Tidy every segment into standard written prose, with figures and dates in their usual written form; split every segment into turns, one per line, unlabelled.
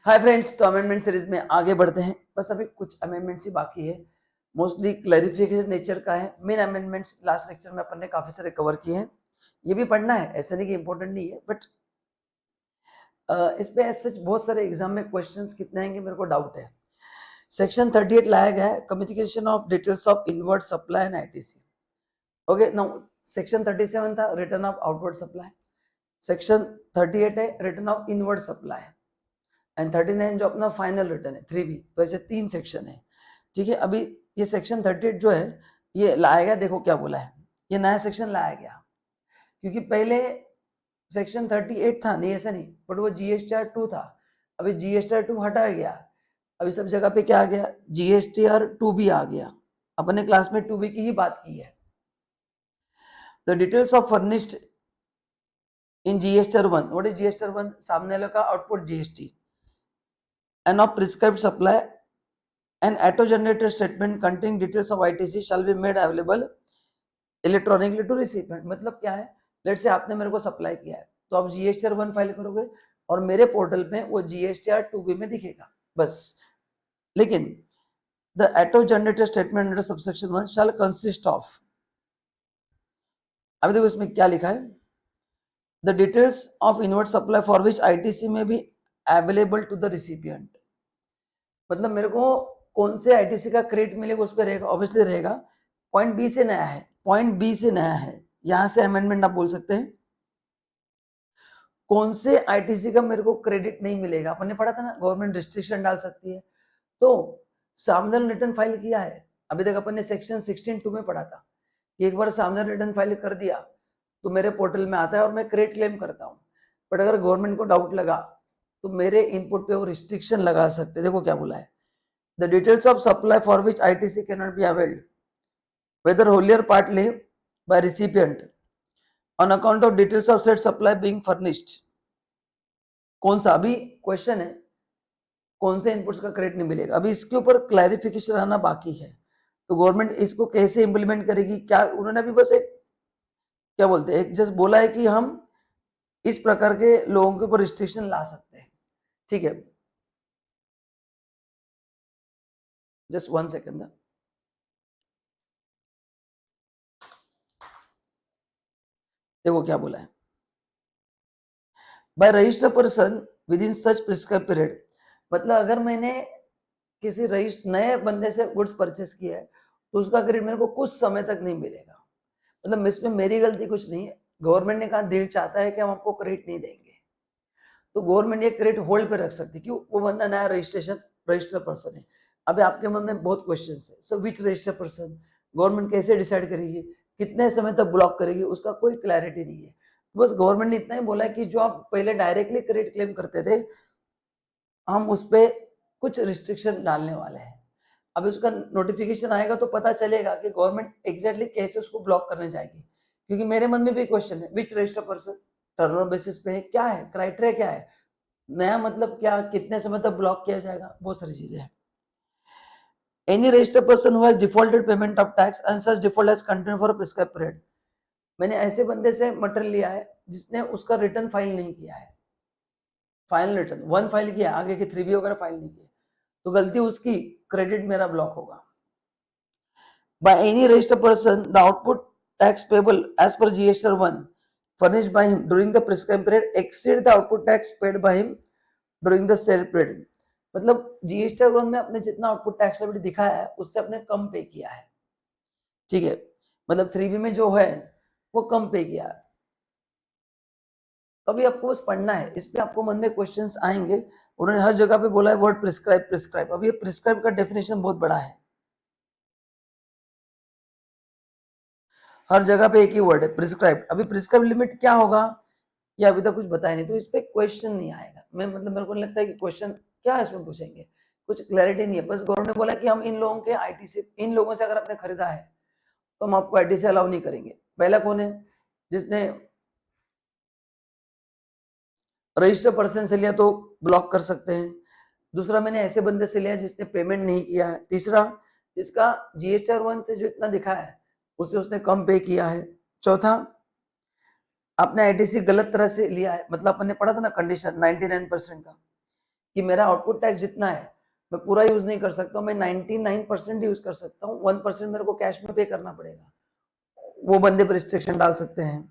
Hi friends, तो amendment series में आगे बढ़ते हैं। बस अभी कुछ अमेंडमेंट्स ही बाकी है, मोस्टली क्लैरिफिकेशन नेचर का है। मेन अमेंडमेंट्स लास्ट लेक्चर में अपन ने काफी सारे कवर किए हैं, ये भी पढ़ना है, ऐसा नहीं कि इंपॉर्टेंट नहीं है, बट इस पे सच बहुत सारे एग्जाम में क्वेश्चंस कितने आएंगे मेरे को डाउट है। सेक्शन 38 लाया गया है, communication of details of inward supply and ITC. Okay, now section 37 था return of outward supply, section 38 है return of inward supply, and 39 जो अपना फाइनल रिटर्न है 3B। तो ऐसे 3 सेक्शन है, ठीक है। अभी ये सेक्शन 38 जो है ये लाया गया, देखो क्या बोला है, ये नया सेक्शन लाया गया क्योंकि पहले सेक्शन 38 था, नहीं ऐसा नहीं, बट वो GSTR 2 था। अभी GSTR 2 हटाया गया, अभी सब जगह पे क्या आ गया, GSTR 2B आ गया। अपने क्लास में 2B की ही बात की है। The details of furnished in GSTR 1, what is GSTR 1? सामने वाले का output GST and of prescribed supply, an auto generated statement containing details of ITC shall be made available electronically to recipient। मतलब क्या है, लेट से आपने मेरे को सप्लाई किया है तो आप GSTR 1 फाइल करोगे और मेरे पोर्टल पे वो GSTR 2B में दिखेगा बस। लेकिन the auto generated statement under subsection 1 shell consist of, अभी देखो इसमें क्या लिखा है, the details of inward supply for which ITC में भी अवेलेबल टू द रिसिपिएंट। मतलब मेरे को कौन से आईटीसी का क्रेडिट मिलेगा उस पर रहेगा, ऑब्वियसली रहेगा। पॉइंट बी से नया है, पॉइंट बी से नया है, यहां से अमेंडमेंट आप बोल सकते हैं। कौन से आईटीसी का मेरे को क्रेडिट नहीं मिलेगा, अपन ने पढ़ा था ना, गवर्नमेंट रिस्ट्रिक्शन डाल सकती है। तो सामने रिटर्न फाइल किया है, अभी तक अपन ने सेक्शन 16(2) में पढ़ा था कि एक बार सामने रिटर्न फाइल कर दिया तो मेरे पोर्टल में आता है और मैं क्रेडिट क्लेम करता हूँ। बट अगर गवर्नमेंट को डाउट लगा तो मेरे इनपुट पे वो रिस्ट्रिक्शन लगा सकते। देखो क्या बोला है, the details of supply for which ITC cannot be availed, whether wholly or partly, by recipient on account of details of said supply being furnished। कौन सा अभी क्वेश्चन है, कौन से इनपुट्स का क्रेडिट नहीं मिलेगा, अभी इसके ऊपर क्लैरिफिकेशन आना बाकी है। तो गवर्नमेंट इसको कैसे इंप्लीमेंट करेगी, क्या उन्होंने अभी बस एक क्या बोलते हैं, एक जस्ट बोला है कि हम इस प्रकार के लोगों के ऊपर रिस्ट्रिक्शन ला सकते हैं, ठीक है। जस्ट 1 सेकेंड, देखो क्या बोला है, by registered person with in such prescribe period. मतलब अगर मैंने किसी रजिस्टर नए बंदे से गुड्स परचेस किया है तो उसका क्रेडिट मेरे को कुछ समय तक नहीं मिलेगा। मतलब इसमें मेरी गलती कुछ नहीं है, गवर्नमेंट ने कहा दिल चाहता है कि हम आपको क्रेडिट नहीं देंगे, तो गवर्नमेंट ये क्रेडिट होल्ड पे रख सकती है। क्यों? वो बंदा नया रजिस्टर पर्सन है। अभी आपके मन में बहुत क्वेश्चन है, sir which register person, government कैसे डिसाइड करेगी, कितने समय तक ब्लॉक करेगी, उसका कोई क्लैरिटी नहीं है। बस गवर्नमेंट ने इतना ही बोला कि जो आप पहले डायरेक्टली क्रेडिट क्लेम करते थे हम उस पर कुछ रिस्ट्रिक्शन डालने वाले हैं। अब उसका नोटिफिकेशन आएगा तो पता चलेगा कि गवर्नमेंट एग्जैक्टली कैसे उसको ब्लॉक करने जाएगी। क्योंकि मेरे मन में भी क्वेश्चन है, विच रजिस्टर पर्सन, टर्नओवर बेसिस पे है, क्या है क्राइटेरिया, क्या है नया, मतलब क्या, कितने समय तक ब्लॉक किया जाएगा, बहुत सारी चीजें हैं। Any register person who has defaulted payment of tax and such default has continue for prescribed period. मैंने ऐसे बंदे से मटेरियल लिया है जिसने उसका रिटर्न फाइल नहीं किया है, फाइनल रिटर्न 1 फाइल किया, आगे की 3B वगैरह फाइल नहीं किया, तो गलती उसकी, क्रेडिट मेरा ब्लॉक होगा। By any registered person, the output tax payable as per GSTR 1 furnished by him during the prescribed period exceed the output tax paid by him during the said period। मतलब GSTR 1 में अपने जितना output tax liability दिखाया है उससे अपने कम पे किया है, ठीक है। मतलब 3B में जो है वो कम पे किया है। अभी आपको बस पढ़ना है, इस पे आपको मन में क्वेश्चंस आएंगे। उन्होंने हर जगह पे बोला है वर्ड प्रिस्क्राइब प्रिस्क्राइब। अब ये प्रिस्क्राइब का डेफिनेशन बहुत बड़ा है, हर जगह पे एक ही वर्ड है प्रिस्क्राइब। अभी प्रिस्क्राइब लिमिट क्या होगा ये अभी तक कुछ बताया नहीं, तो इस पे क्वेश्चन नहीं आएगा। मैं मतलब मेरे को नहीं लगता है कि क्वेश्चन क्या इसमें पूछेंगे, कुछ क्लैरिटी नहीं है। बस गवर्नमेंट ने बोला कि हम इन लोगों के आईटी से, इन लोगों से अगर आपने खरीदा है तो हम आपको आईटी से अलाउ नहीं करेंगे। पहला कौन है, जिसने रजिस्टर पर्सन से लिया तो ब्लॉक कर सकते हैं। दूसरा, मैंने ऐसे बंदे से लिया जिसने पेमेंट नहीं किया है। तीसरा, जिसका GSTR 1 से जो इतना दिखा है उससे उसने कम पे किया है। चौथा, आपने आईटीसी गलत तरह से लिया है, मतलब अपन ने पढ़ा था ना कंडीशन 99% का, कि मेरा आउटपुट टैक्स जितना है मैं पूरा यूज नहीं कर सकता हूँ, मैं 99% यूज कर सकता हूँ, 1% मेरे को कैश में पे करना पड़ेगा, वो बंदे पर रिस्ट्रिक्शन डाल सकते हैं।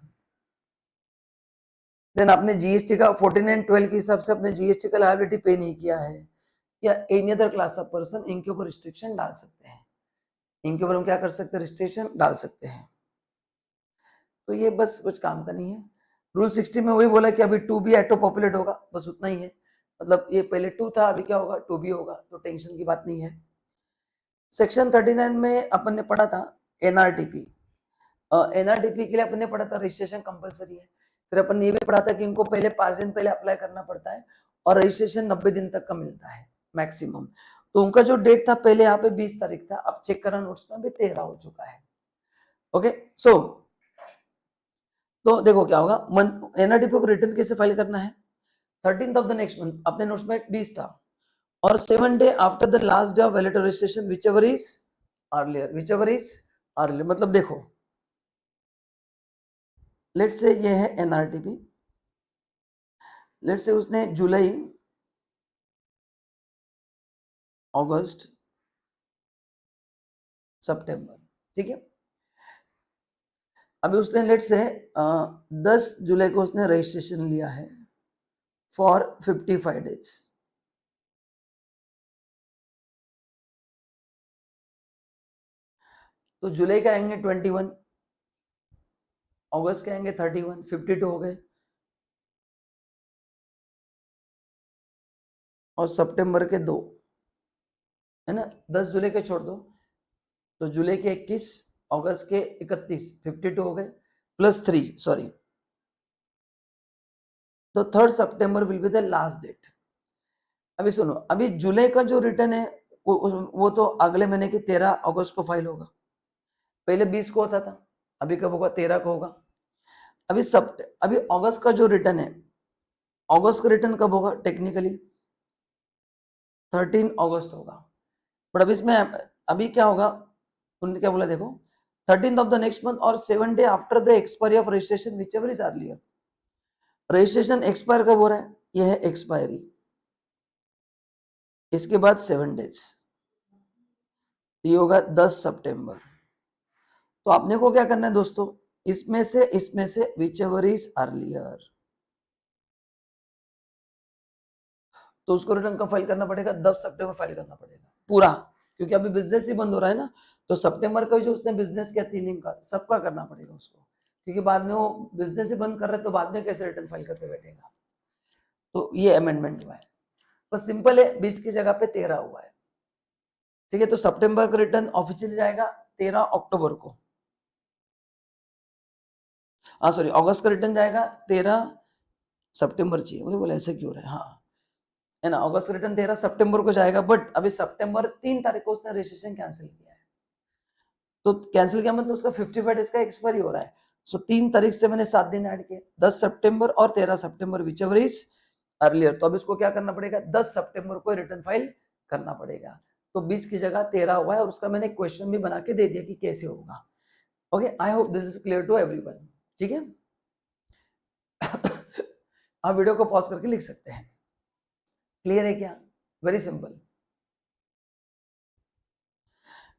देन आपने जीएसटी का 14 एंड 12 के हिसाब से अपने जीएसटी का लायबिलिटी पे नहीं किया है या any other class of person, इनके ऊपर रिस्ट्रिक्शन डाल सकते हैं। इनके ऊपर हम क्या कर सकते हैं, रिस्ट्रिक्शन डाल सकते हैं। तो ये बस कुछ काम का नहीं है। रूल 60 में वही बोला कि अभी 2 भी ऑटो पॉपुलेट होगा, बस उतना ही है। मतलब ये पहले 2 था, अभी क्या होगा 2 भी होगा, तो टेंशन की बात नहीं है। सेक्शन 39 में अपन ने पढ़ा था एनआरटीपी। एनआरटीपी के लिए अपन ने पढ़ा था रजिस्ट्रेशन कंपलसरी है। फिर अपन ने ये भी पढ़ा था कि इनको पहले 5 दिन पहले अप्लाई करना पड़ता है और रजिस्ट्रेशन 90 दिन तक का मिलता है मैक्सिमम। तो उनका जो डेट था पहले यहाँ पे 20 तारीख था, अब चेक करा नोट्स में अभी 13 हो चुका है। ओके सो तो देखो क्या होगा, एनआरटीपी को रिटर्न कैसे फाइल करना है, 13th of the next month, अपने नोट्स में 20 था, और 7 day after the last day of valid registration whichever is earlier. मतलब देखो लेट से ये है एनआरटीपी, लेट से उसने जुलाई, अगस्त, सितंबर, ठीक है। अभी उसने लेट से 10 जुलाई को उसने रजिस्ट्रेशन लिया है फॉर 55 डेज। तो जुलाई के आएंगे 21, अगस्त के आएंगे 31, 52 हो गए, और सितंबर के 2 है ना, 10 जुलाई के छोड़ दो, तो जुलाई के 21, अगस्त के 31, 52 हो गए, प्लस 3 सॉरी, तो 3 September will be the last date. अभी सुनो, अभी जुलाई का जो रिटर्न है वो तो अगले महीने की 13 अगस्त को फाइल होगा, पहले 20 को होता था, अभी कब होगा 13 को होगा। अभी अगस्त का जो रिटर्न है, अगस्त का रिटर्न कब होगा, टेक्निकली 13 अगस्त होगा, बट अभी इसमें अभी क्या होगा, उन्होंने क्या बोला देखो, 13th of the next month और 7 day after the expiry of registration whichever is earlier. Registration expire कब हो रहा है, ये है एक्सपायरी, इसके बाद 7 डेज, ये होगा 10 सितंबर। तो आपने को क्या करना है दोस्तों, इसमें से व्हिचएवर इज अर्लियर, तो उसको रिटर्न कब फाइल करना पड़ेगा, 10 सितंबर फाइल करना पड़ेगा पूरा, क्योंकि अभी बिजनेस ही बंद हो रहा है ना, तो सितंबर का जो उसने बिजनेस किया 3 दिन का सबका करना पड़ेगा उसको, क्योंकि बाद में वो बिजनेस ही बंद कर रहे तो बाद में कैसे रिटर्न फाइल करके बैठेगा। तो ये अमेंडमेंट हुआ है, बस सिंपल है, 20 की जगह पे 13 हुआ है, ठीक है। तो सितंबर का रिटर्न ऑफिशियली जाएगा 13 अक्टूबर को, हाँ सॉरी अगस्त का रिटर्न जाएगा 13 सितंबर, चाहिए वही बोला ऐसे क्यों रहा है, हाँ है ना, अगस्त रिटर्न 13 सितंबर को जाएगा, बट अभी सितंबर 3 तारीख को उसने रजिस्ट्रेशन कैंसिल किया है, तो कैंसिल किया मतलब उसका 55 डेज का एक्सपायरी हो रहा है। सो 3 तारीख से मैंने 7 दिन ऐड किए, 10 सितंबर और 13 सितंबर विचएवर इज अर्लियर, तो अब इसको क्या करना पड़ेगा, 10 सितंबर को रिटर्न फाइल करना पड़ेगा, तो 20 की जगह 13 हुआ है, और उसका मैंने क्वेश्चन भी बना के दे दिया कि कैसे होगा। Okay, I hope this is clear to everyone, ठीक है। आप वीडियो को पॉज करके लिख सकते हैं, क्लियर है क्या, वेरी सिंपल।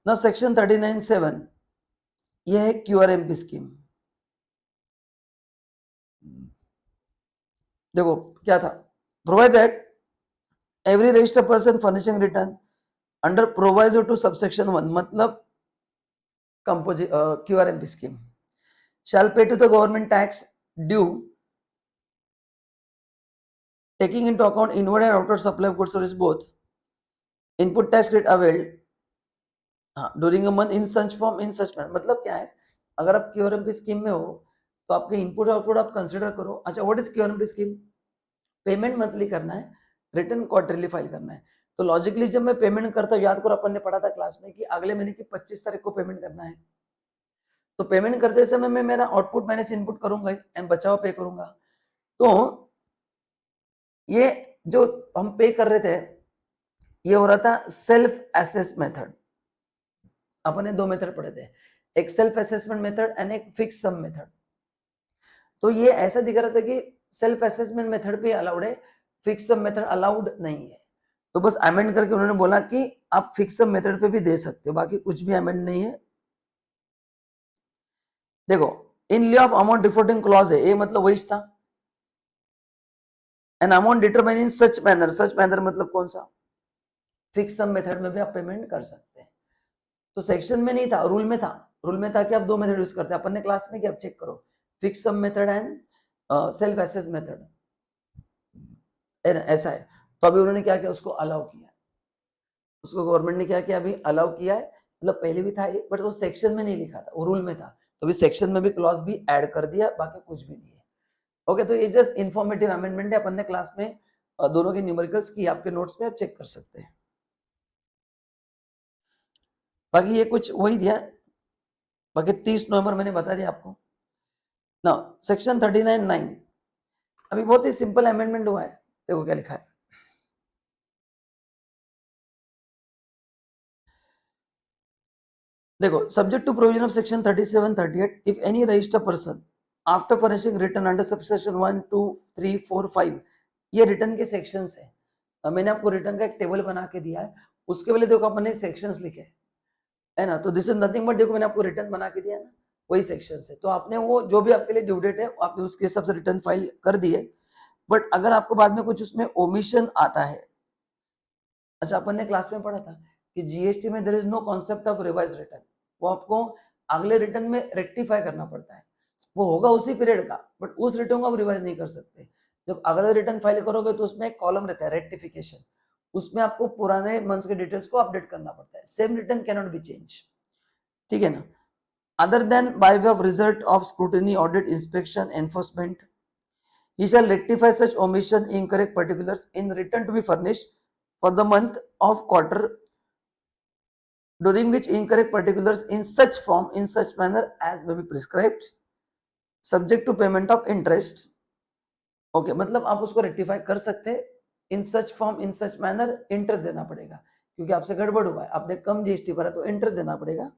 नाउ सेक्शन 39(7) यह है क्यूआरएमपी स्कीम। देखो क्या था, provide that every registered person furnishing return under proviso to subsection 1, मतलब QRMP scheme shall pay to the government tax due taking into account inward and outward supply of goods service both input tax rate availed during a month in such form in such manner। मतलब क्या है, अगर आप QRMP scheme में हो तो आपके input output आप कंसिडर करो। अच्छा, what is QRMP scheme, payment monthly करना है, रिटर्न क्वार्टरली फाइल करना है। तो लॉजिकली जब मैं पेमेंट करता हूँ, याद करो अपन ने पढ़ा था क्लास में कि अगले महीने की 25 तारीख को पेमेंट करना है, तो पेमेंट करते समय मैं मेरा आउटपुट माइनस इनपुट करूंगा एंड बचा हुआ पे करूंगा। तो ये जो हम पे कर रहे थे ये हो रहा था सेल्फ एसेस मेथड। अपन ने 2 मेथड पढ़े थे, एक सेल्फ असेसमेंट मेथड एंड एक फिक्स सम मेथड। तो ये ऐसा दिख रहा था कि सेल्फ असेसमेंट मेथड पे अलाउड है, फिक्स सम मेथड अलाउड नहीं है। तो बस अमेंड करके उन्होंने बोला कि आप फिक्स सम मेथड पे भी दे सकते हो, बाकी कुछ भी अमेंड नहीं है। देखो, in lieu of amount defaulting clause है, ये मतलब वही था। An amount determine in such manner मतलब कौन सा? फिक्स सम मेथड में भी आप पेमेंट कर सकते हैं। तो सेक्शन में नहीं था, रूल में था। रूल में था कि आप दो मेथड यूज करते हैं। अपन ने क्लास में क्या चेक करो, fix sum method and self assess method, ऐसा है। तो अभी उन्होंने क्या किया, उसको अलाउ किया, उसको गवर्नमेंट ने क्या किया, अभी अलाउ किया है। मतलब पहले भी था बट वो सेक्शन में नहीं लिखा था, वो रूल में था। तो अभी सेक्शन में भी क्लॉज भी ऐड कर दिया, बाकी कुछ भी नहीं है। ओके, तो ये जस्ट इन्फॉर्मेटिव अमेंडमेंट है। अपन ने क्लास में दोनों के न्यूमेरिकल्स की, आपके नोट्स में आप चेक कर सकते हैं। बाकी ये कुछ वही दिया। बाकी 30 नवंबर मैंने बता दिया आपको ना। सेक्शन 39(9) अभी बहुत ही सिंपल अमेंडमेंट हुआ है। देखो क्या लिखा है, देखो, subject to provision of section 37-38, if any registered person after furnishing return under subsection 1, 2, 3, 4, 5, ये रिटर्न के सेक्शंस है। मैंने आपको रिटर्न का एक टेबल बना के दिया है, उसके पहले देखो अपने सेक्शंस लिखे है ना। तो दिस इज नथिंग बट, देखो मैंने आपको रिटर्न बना के दिया ना, वही सेक्शंस है। तो आपने वो जो भी आपके लिए ड्यू डेट है, आपने उसके हिसाब से रिटर्न फाइल कर दिए। बट अगर आपको बाद में कुछ उसमें ओमिशन आता है, अच्छा अपन ने क्लास में पढ़ा था कि जीएसटी में there is no concept of revise return, वो आपको अगले रिटर्न में रेक्टिफाई करना पड़ता है। वो होगा उसी पीरियड का, बट उस रिटर्न को आप रिवाइज नहीं कर सकते। जब अगला रिटर्न फाइल करोगे तो उसमें एक कॉलम रहता है रेक्टिफिकेशन, उसमें आपको पुराने मंथ्स के डिटेल्स को अपडेट करना पड़ता है। Same return can not be change, ठीक है ना। Other than by way of result of scrutiny, audit, inspection, enforcement, he shall rectify such omission, incorrect particulars in return to be furnished for the month of quarter during which incorrect particulars in such form, in such manner as may be prescribed, subject to payment of interest. Okay, मतलब आप उसको rectify कर सकते हैं। इन such form, इन such manner, interest देना पड़ेगा क्योंकि आपसे गड़बड़ हुआ है, आपने कम जीएसटी भरा तो इंटरेस्ट देना पड़ेगा।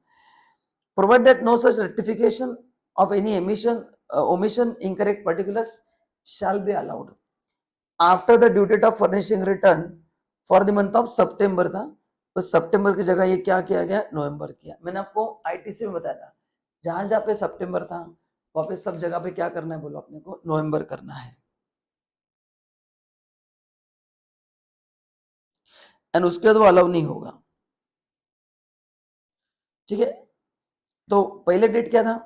Provide that no such rectification of any emission omission, incorrect particulars shall be allowed after the due date of furnishing return for the month of September था, तो सितंबर की जगह ये क्या किया गया, नवंबर किया। मैंने आपको आईटीसी में बताया था, जहां जहां पे सितंबर था वहां पे सब जगह पे क्या करना है, बोलो अपने को नवंबर करना है। एंड उसके बाद वो अलाउ नहीं होगा, ठीक है। तो पहले डेट क्या था,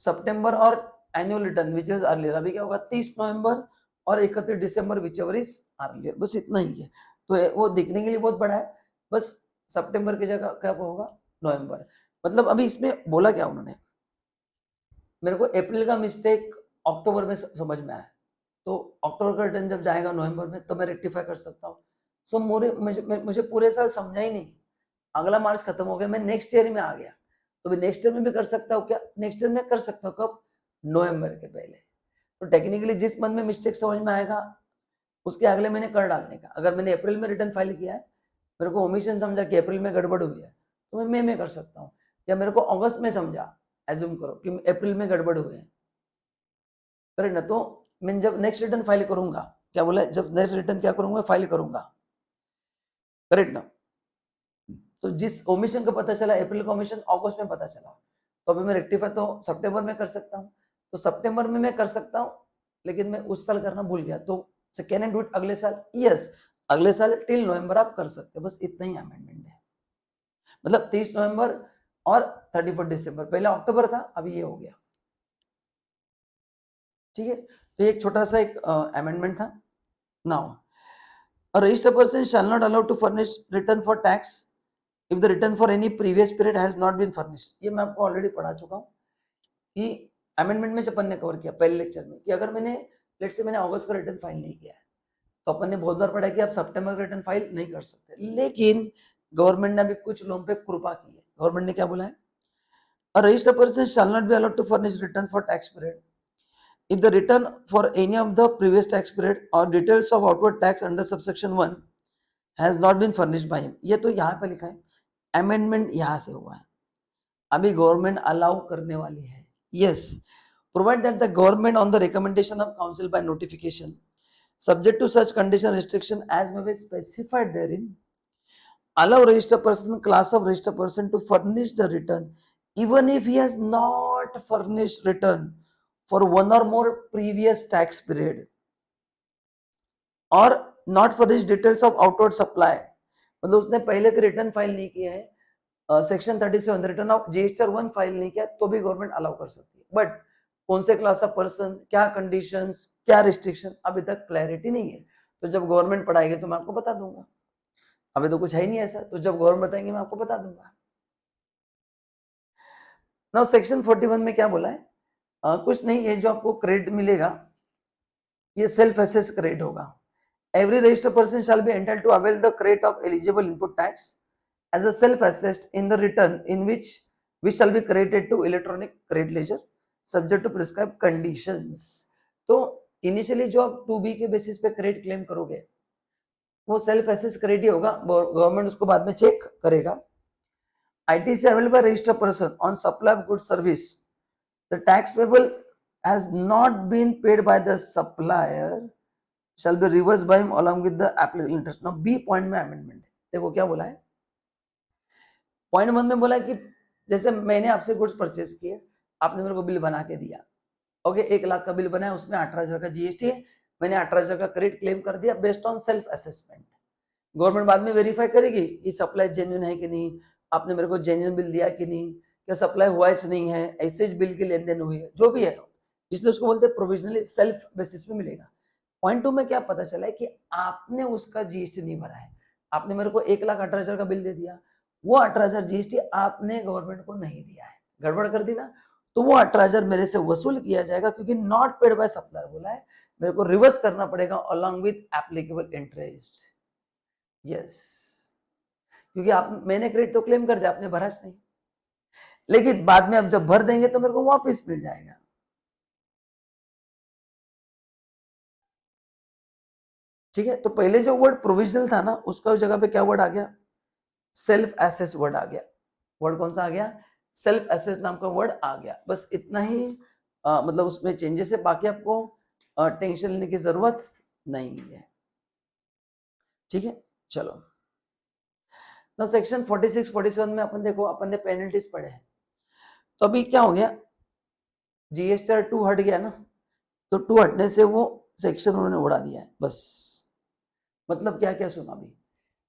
सितंबर, और annual return which is earlier, अभी क्या होगा 30 नवंबर और 31 दिसंबर विच एवर इज अर्लियर, बस इतना ही है। तो वो दिखने के लिए बहुत बड़ा है, बस सितंबर की जगह क्या होगा, नवंबर। मतलब अभी इसमें बोला क्या उन्होंने, मेरे को अप्रैल का मिस्टेक अक्टूबर में समझ में आया, तो अक्टूबर का रिटर्न जब जाएगा नवंबर में तो मैं रेक्टिफाई कर सकता हूँ। सो मुझे पूरे साल समझा ही नहीं, अगला मार्च खत्म हो गया, मैं नेक्स्ट ईयर में आ गया, तो मैं नेक्स्ट ईयर में भी कर सकता हूँ क्या, नेक्स्ट ईयर में कर सकता हूँ, कब, नवंबर के पहले। तो टेक्निकली जिस मंथ में मिस्टेक समझ में आएगा उसके अगले महीने कर डालने का। अगर मैंने अप्रैल में रिटर्न फाइल किया है, मेरे को ओमिशन समझा कि अप्रैल में गड़बड़ हुई है, तो मैं मई में कर सकता हूँ। या मेरे को अगस्त में समझा, एज्यूम करो कि अप्रैल में गड़बड़ हुए हैं, करेक्ट ना। तो मैं जब नेक्स्ट रिटर्न फाइल करूंगा, क्या बोला, जब नेक्स्ट रिटर्न क्या करूंगा, फाइल करूंगा, करेक्ट ना। तो जिस ओमिशन का पता चला अप्रैल का ओमिशन अगस्त में पता चला, तो अभी मैं रेक्टिफाई तो सितंबर में कर सकता हूँ। तो सितंबर में मैं कर सकता हूँ, लेकिन मैं उस साल करना भूल गया, तो कैन आई डू इट अगले साल, यस, अगले साल टिल नवंबर आप कर सकते हैं, बस इतना ही अमेंडमेंट है। मतलब 30 नवंबर और 31 दिसंबर, पहले अक्टूबर था, अभी ये हो गया, ठीक है। तो एक छोटा सा एक अमेंडमेंट था। Now, a registered person shall not allowed to furnish return for tax if the return for any previous period has not been furnished। ये मैं आपको ऑलरेडी पढ़ा चुका हूँ कि अमेंडमेंट में अपन ने कवर किया पहले लेक्चर में, कि अगर मैंने लेट से मैंने अगस्त का रिटर्न फाइल नहीं किया है, तो अपन ने बहुत बार पढ़ा कि आप सितंबर का रिटर्न फाइल नहीं कर सकते। लेकिन गवर्नमेंट ने अभी कुछ लोगों पे कृपा की है। गवर्नमेंट ने क्या बोला है, a registered person shall not be allowed to furnish return for tax period if the return for any of the previous tax period or details of outward tax under subsection 1 has not been furnished by him। ये तो यहाँ पे लिखा है, amendment यहाँ से हुआ है, अभी गवर्नमेंट अलाउ करने वाली है। Yes, provide that the government on the recommendation of council by notification subject to such condition restriction as may be specified therein, allow registered person, class of registered person to furnish the return even if he has not furnished return for one or more previous tax period और not furnish details of outward supply, मतलब उसने पहले के return file नहीं किया है, section 37 return of GST 1 file नहीं किया, तो भी गवर्नमेंट अलाउ कर सकती है। बट कौन से क्लास ऑफ पर्सन, क्या कंडीशंस, क्या रिस्ट्रिक्शन, अभी तक क्लैरिटी नहीं है। तो जब गवर्नमेंट पढ़ाएगी तो मैं आपको बता दूंगा, अभी तो कुछ है ही नहीं ऐसा, तो जब गवर्नमेंट बताएंगे मैं आपको बता दूंगा। नाउ सेक्शन 41 में क्या बोला है, कुछ नहीं, ये जो आपको क्रेडिट मिलेगा ये सेल्फ असेस क्रेडिट होगा। Every registered person shall be entitled to avail the credit of eligible input tax as a self-assessed in the return in which shall be credited to electronic credit ledger subject to prescribed conditions। तो initially जो आप 2B के basis पे credit claim करोगे वो self assess credit ही होगा, government उसको बाद में चेक करेगा। ITC available by registered person on supply of goods service, the tax payable has not been paid by the supplier shall be reversed by him along with the applicable interest। Now B point में amendment है। देखो क्या बोला है, point 1 में बोला है कि जैसे मैंने आपसे गुड्स परचेज किए, आपने मेरे को बिल बना के दिया, ओके, 1 लाख का बिल बनाया, उसमें 18,000 का जीएसटी है, मैंने 18,000 का क्रेडिट क्लेम कर दिया based on self assessment. Government बाद में वेरीफाई करेगी कि सप्लाई जेन्युइन है कि नहीं, आपने मेरे को जेन्युइन बिल दिया कि नहीं, क्या सप्लाई हुआ है नहीं है, ऐसे बिल की लेन देन हुई है, जो भी है, इसलिए उसको बोलते हैं प्रोविजनली सेल्फ बेसिस पे मिलेगा। पॉइंट 2 में क्या पता चला है कि आपने उसका जीएसटी नहीं भरा है, आपने मेरे को 1,18,000 का बिल दे दिया, वो 18,000 जीएसटी आपने गवर्नमेंट को नहीं दिया है, गड़बड़ कर दी ना, तो वो 18,000 मेरे से वसूल किया जाएगा क्योंकि नॉट पेड बाय सप्लायर बोला है, मेरे को रिवर्स करना पड़ेगा along with applicable interest. Yes, क्योंकि आप, मैंने क्रेडिट तो क्लेम कर दिया, आपने भरा नहीं, लेकिन बाद में अब जब भर देंगे तो मेरे को वापस मिल जाएगा। ठीक है, तो पहले जो वर्ड प्रोविजनल था ना, उसका जगह पे क्या वर्ड आ गया, सेल्फ एसेस वर्ड आ गया। वर्ड कौन सा आ गया, सेल्फ एसेस नाम का वर्ड आ गया। बस इतना ही, मतलब उसमें चेंजेस है, बाकी आपको टेंशन लेने की जरूरत नहीं है। ठीक है, चलो ना, सेक्शन 46 47 में अपन देखो, अपन ने पेनल्टीज पढ़े हैं, तो अभी क्या हो गया, जीएसटी 2 हट गया ना, तो 2 हटने से वो सेक्शन उन्होंने उड़ा दिया है, बस। मतलब क्या क्या सुना अभी,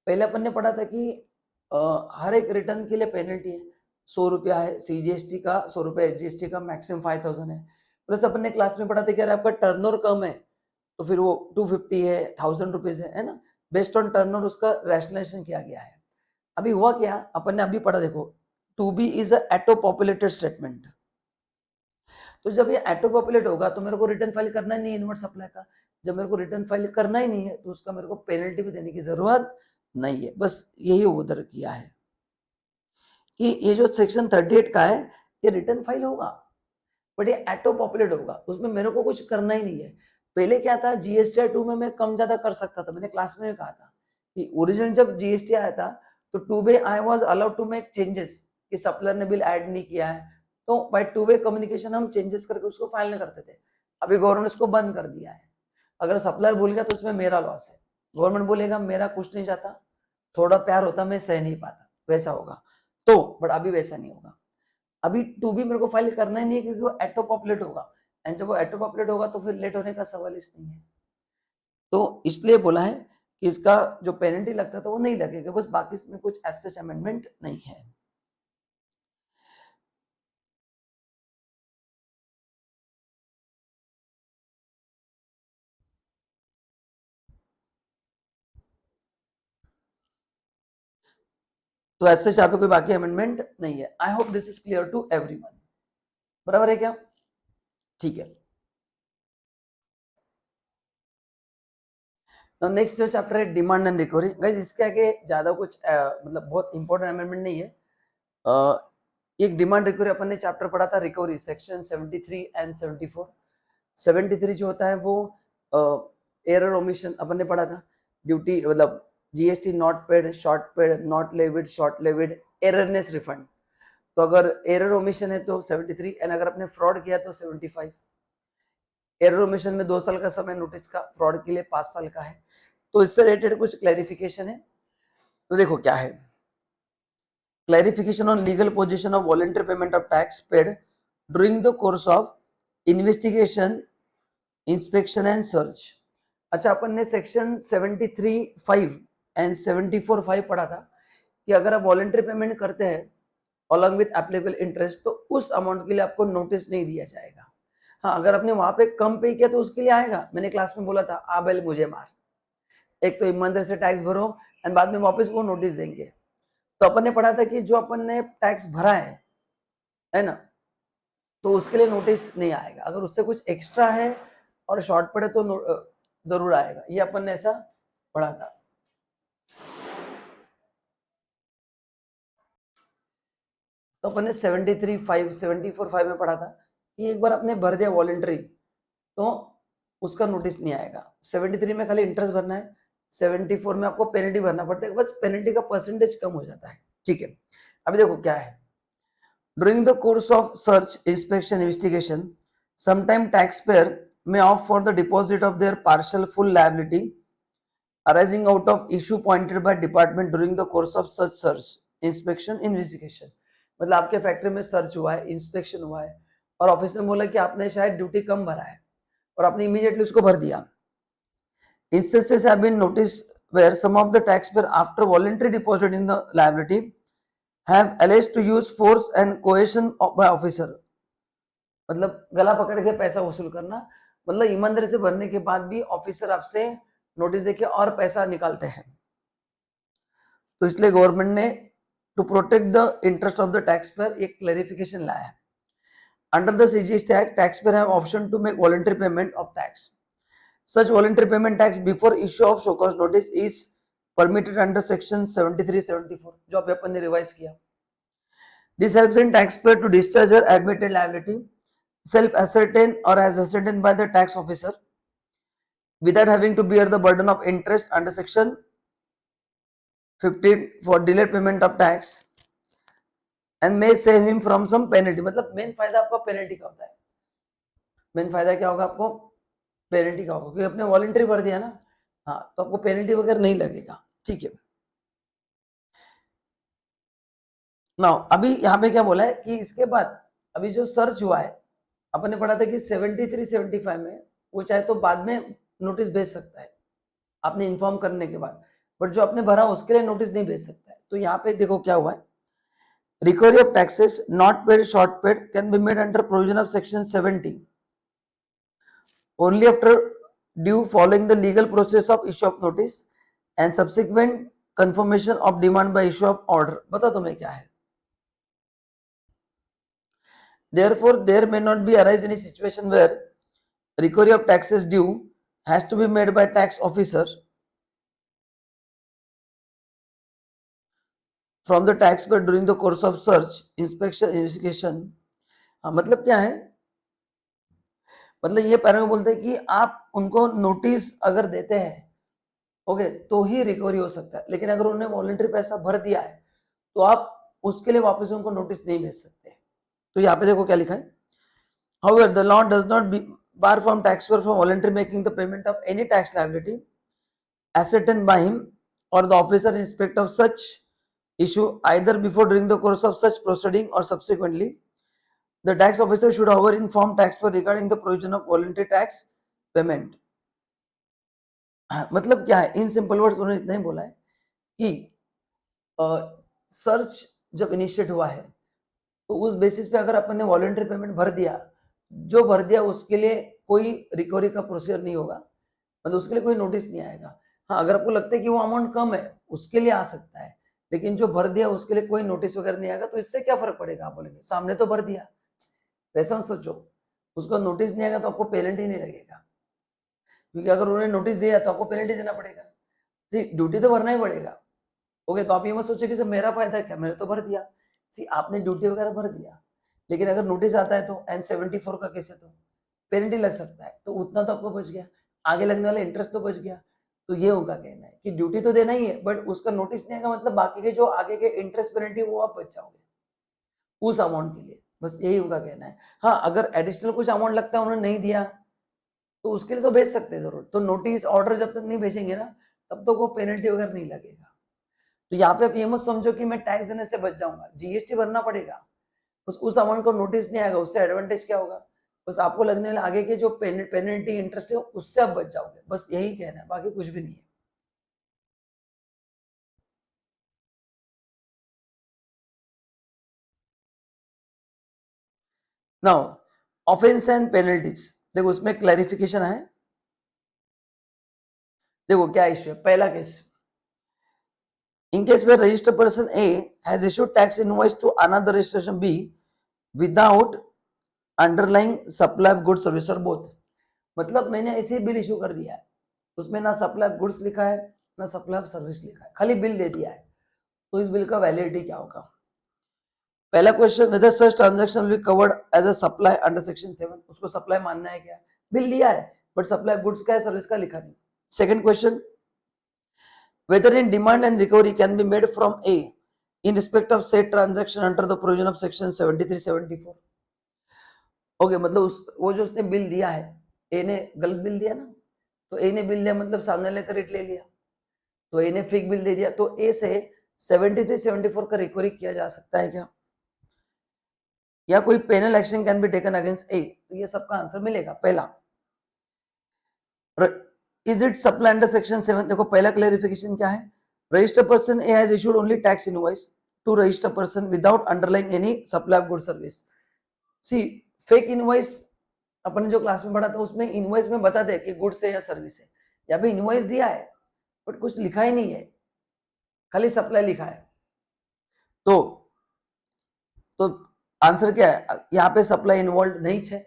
पहले अपन ने पढ़ा था कि हर एक रिटर्न के लिए पेनल्टी है, 100 रुपया है सीजीएसटी का, 100 रुपया एसजीएसटी का, मैक्सिमम 5,000 है। प्लस अपन ने क्लास में पढ़ा था कि अगर आपका टर्नओवर कम है तो फिर वो 250 है, 1,000 रुपीज है ना, बेस्ड ऑन टर्नओवर उसका रैशनलाइजेशन किया गया है। अभी हुआ क्या, अपन ने अभी पढ़ा, देखो 2B is auto populated statement, तो जब ये एटो पॉपुलेट होगा तो मेरे को रिटर्न फाइल करना ही नहीं इनवर्ट सप्लाई का, जब मेरे को रिटर्न फाइल करना ही नहीं है तो उसका मेरे को पेनल्टी भी देने की जरूरत नहीं है। बस यही उधर किया है कि ये जो सेक्शन 38 का है ये रिटर्न फाइल होगा, बट ये एटो पॉपुलेट होगा, उसमें मेरे को कुछ करना ही नहीं है। पहले क्या था, जीएसटी 2 में मैं कम ज्यादा कर सकता था, मैंने क्लास में कहा था कि ओरिजिनल जब जीएसटी आया था तो 2 I was allowed to make changes, कि सप्लायर ने बिल ऐड नहीं किया है तो बाय 2 कम्युनिकेशन हम चेंजेस करके उसको फाइल करते थे। अभी गवर्नमेंट उसको बंद कर दिया है, अगर सप्लायर भूल गया तो उसमें मेरा लॉस है, गवर्नमेंट बोलेगा मेरा कुछ नहीं जाता, थोड़ा प्यार होता मैं सह नहीं पाता, वैसा होगा, तो बट अभी वैसा नहीं होगा। अभी 2B मेरे को फाइल करना ही नहीं है क्योंकि वो एटो पॉपुलेट होगा, एंड जब वो एटो पॉपुलेट होगा तो फिर लेट होने का सवाल इस नहीं है, तो इसलिए बोला है कि इसका जो पेनल्टी लगता था वो नहीं लगेगा, बस बाकी इसमें कुछ एज अमेंडमेंट नहीं है। तो ऐसे यहाँ पे कोई बाकी अमेंडमेंट नहीं है। I hope this is clear to everyone, बराबर है क्या, ठीक है। तो नेक्स्ट जो चैप्टर है डिमांड एंड रिकवरी, गाइस इसके आगे ज्यादा कुछ मतलब बहुत इंपॉर्टेंट अमेंडमेंट नहीं है। एक डिमांड रिकवरी अपन ने चैप्टर पढ़ा था रिकवरी, सेक्शन 73 एंड 74। 73 जो होता है वो एरर ओमिशन अपन ने पढ़ा था, ड्यूटी मतलब GST not paid, short paid, not levied, short levied, erroneous refund. तो अगर एरर ओमिशन है तो 73, एंड अगर आपने फ्रॉड किया तो 75। एरर ओमिशन में 2 साल का समय नोटिस का, फ्रॉड के लिए 5 साल का है। तो इससे रिलेटेड कुछ क्लैरिफिकेशन है। तो देखो क्या है, clarification on legal position of voluntary payment of tax paid during the course of investigation, inspection and search. अच्छा, अपन ने सेक्शन 73(5) एंड 74(5) पढ़ा था कि अगर आप वॉलंटरी पेमेंट करते हैं अलॉन्ग विथ एप्लीकेबल इंटरेस्ट तो उस अमाउंट के लिए आपको नोटिस नहीं दिया जाएगा। हाँ, अगर आपने वहां पे कम पे किया तो उसके लिए आएगा। मैंने क्लास में बोला था, आ बैल मुझे मार, एक तो ईमानदारी से टैक्स भरो एंड बाद में वापस वो नोटिस देंगे। तो अपन ने पढ़ा था कि जो अपन ने टैक्स भरा है ना, तो उसके लिए नोटिस नहीं आएगा। अगर उससे कुछ एक्स्ट्रा है और शॉर्ट पड़े तो जरूर आएगा। ये अपन ने ऐसा पढ़ा था। तो अपन ने 73(5) 74(5) में पढ़ा था कि एक बार अपने भर दिया वॉलंटरी तो उसका नोटिस नहीं आएगा। 73 में खाली इंटरेस्ट भरना है, 74 में आपको पेनल्टी भरना पड़ता है, बस पेनल्टी का परसेंटेज कम हो जाता है। ठीक है, अभी देखो क्या है। During the course of search, inspection, investigation, sometime taxpayer may opt for the deposit of their partial full liability arising out of issue pointed by department during the course of such search, inspection, investigation। मतलब आपके factory में search हुआ है, inspection हुआ है और officer ने बोला कि आपने शायद ड्यूटी कम भरा है और आपने इमीडिएटली उसको भर दिया। Instances have been noticed where some of the taxpayer after voluntary deposit in the liability have alleged to use force and coercion by officer। मतलब गला पकड़ के पैसा वसूल करना, मतलब ईमानदारी से भरने के बाद भी ऑफिसर आपसे नोटिस देके और पैसा निकालते हैं। तो इसलिए गवर्नमेंट ने to protect the interest of the tax payer एक क्लैरिफिकेशन लाया है। Under the CGST act, tax payer have option to make voluntary payment of tax. Such voluntary payment tax before issue of show cause notice is permitted under section 73-74, जो अभी अपन ने revise किया। This helps in tax payer to discharge her admitted liability self-ascertained or as ascertained by the tax officer without having to bear the burden of interest under section 15 for delayed payment of tax and may save him from some penalty। मतलब main फायदा आपका penalty का होता है। Main फायदा क्या होगा आपको? पेनल्टी का होगा, क्योंकि आपने वॉलंटरी भर दिया ना। हाँ, तो आपको पेनल्टी वगैरह नहीं लगेगा। ठीक है, नाउ अभी यहाँ पे क्या बोला है कि इसके बाद अभी जो सर्च हुआ है, अपन ने पढ़ा था कि 73-75 में वो चाहे तो बाद में नोटिस भेज सकता है आपने इन्फॉर्म करने के बाद, बट जो आपने भरा उसके लिए नोटिस नहीं भेज सकता है। तो यहाँ पे देखो क्या हुआ है, recovery of taxes not paid short paid can be made under provision of section 70 only after due following the legal process of issue of notice and subsequent confirmation of demand by issue of order. बता तुम्हें क्या है। Therefore, there may not be arise any situation where recovery of taxes due has to be made by tax officer from the taxpayer during the course of search, inspection, investigation। मतलब क्या है, मतलब ये para में बोलते हैं कि आप उनको नोटिस अगर देते हैं ओके तो ही रिकवरी हो सकता है, लेकिन अगर उन्होंने वॉलंटरी पैसा भर दिया है तो आप उसके लिए वापस उनको नोटिस नहीं भेज सकते। तो यहाँ पे देखो क्या लिखा है, however the law does not bar from taxpayer from voluntarily making the payment of any tax liability ascertained by him or the officer inspect of such issue either before during the course of such proceeding or subsequently। The tax officer should however inform taxpayer regarding the provision of voluntary tax payment। मतलब क्या है, in simple words उन्होंने इतना ही बोला है कि search जब initiate हुआ है तो उस बेसिस पे अगर अपन ने वॉलंटरी पेमेंट भर दिया, जो भर दिया उसके लिए कोई रिकवरी का प्रोसीजर नहीं होगा, मतलब उसके लिए कोई नोटिस नहीं आएगा। हाँ, अगर आपको लगता है कि वो अमाउंट कम है उसके लिए आ सकता है, लेकिन जो भर दिया उसके लिए कोई नोटिस वगैरह नहीं आएगा। तो इससे क्या फर्क पड़ेगा, आप बोलेंगे सामने तो भर दिया, वैसा सोचो, उसको नोटिस नहीं आएगा तो आपको पेनल्टी नहीं लगेगा, क्योंकि अगर उन्होंने नोटिस दिया तो आपको पेनल्टी देना पड़ेगा। जी, ड्यूटी तो भरना ही पड़ेगा। ओके, तो आप ये मत सोचो कि सर मेरा फायदा क्या, मैंने तो भर दिया। सी, आपने ड्यूटी वगैरह भर दिया, लेकिन अगर नोटिस आता है तो N74 का केस है तो पेनल्टी लग सकता है, तो उतना तो आपको बच गया, आगे लगने वाला इंटरेस्ट तो बच गया। तो ये उनका कहना है कि ड्यूटी तो देना ही है, बट उसका नोटिस नहीं आएगा, मतलब बाकी के जो आगे के इंटरेस्ट पेनल्टी वो आप बच जाओगे उस अमाउंट के लिए, बस यही उनका कहना है। हाँ, अगर एडिशनल कुछ अमाउंट लगता है उन्होंने नहीं दिया तो उसके लिए तो भेज सकते हैं जरूर। तो नोटिस ऑर्डर जब तक नहीं भेजेंगे ना तब तक वो पेनल्टी वगैरह नहीं लगेगा। तो यहाँ पे आप ये मत समझो कि मैं टैक्स देने से बच जाऊंगा, जीएसटी भरना पड़ेगा, बस उस अमाउंट को नोटिस नहीं आएगा। उससे एडवांटेज क्या होगा, बस आपको लगने वाले आगे के जो पेनल्टी इंटरेस्ट है उससे आप बच जाओगे, बस यही कहना है, बाकी कुछ भी नहीं है। नाउ ऑफेंस एंड पेनल्टीज, देखो उसमें क्लैरिफिकेशन है। देखो क्या इश्यू है, पहला case, in case where registered person A has issued tax invoice to another registration B without underlying supply of goods service or both, मतलब मैंने ऐसे बिल इशू कर दिया है, उसमें ना सप्लाई ऑफ गुड्स लिखा है ना सप्लाई ऑफ सर्विस लिखा है, खाली बिल दे दिया है, तो इस बिल का वैलिडिटी क्या होगा। पहला question, whether such transaction will be covered as a supply under section 7, उसको सप्लाई मानना है क्या, बिल दिया है बट सप्लाई गुड्स का है सर्विस का लिखा नहीं। Second question, whether in demand and recovery can be made from A in respect of said transaction under the provision of section 73-74। Okay, मतलब वो जो उसने बिल दिया है, ए ने गलत बिल दिया ना, तो ए ने बिल दिया मतलब सामने लेकर रेट ले लिया, तो ए ने फेक बिल दे दिया, तो ए से 73-74 का रिकवरी किया जा सकता है क्या, या कोई penal action can be taken against A, तो ये सबका आंसर मिलेगा। पहला, is it supply under section 7, देखो पहला क्लैरिफिकेशन क्या है, registered person A has issued only tax invoice to registered person without underlying any supply of good service. See fake invoice अपन जो क्लास में पढ़ा था उसमें इनवॉइस में बता दे कि गुड्स है या सर्विस है, यहाँ पे इनवॉइस दिया है बट कुछ लिखा ही नहीं है, खाली सप्लाई लिखा है, तो आंसर क्या है, यहाँ पे सप्लाई इन्वॉल्व नहीं है,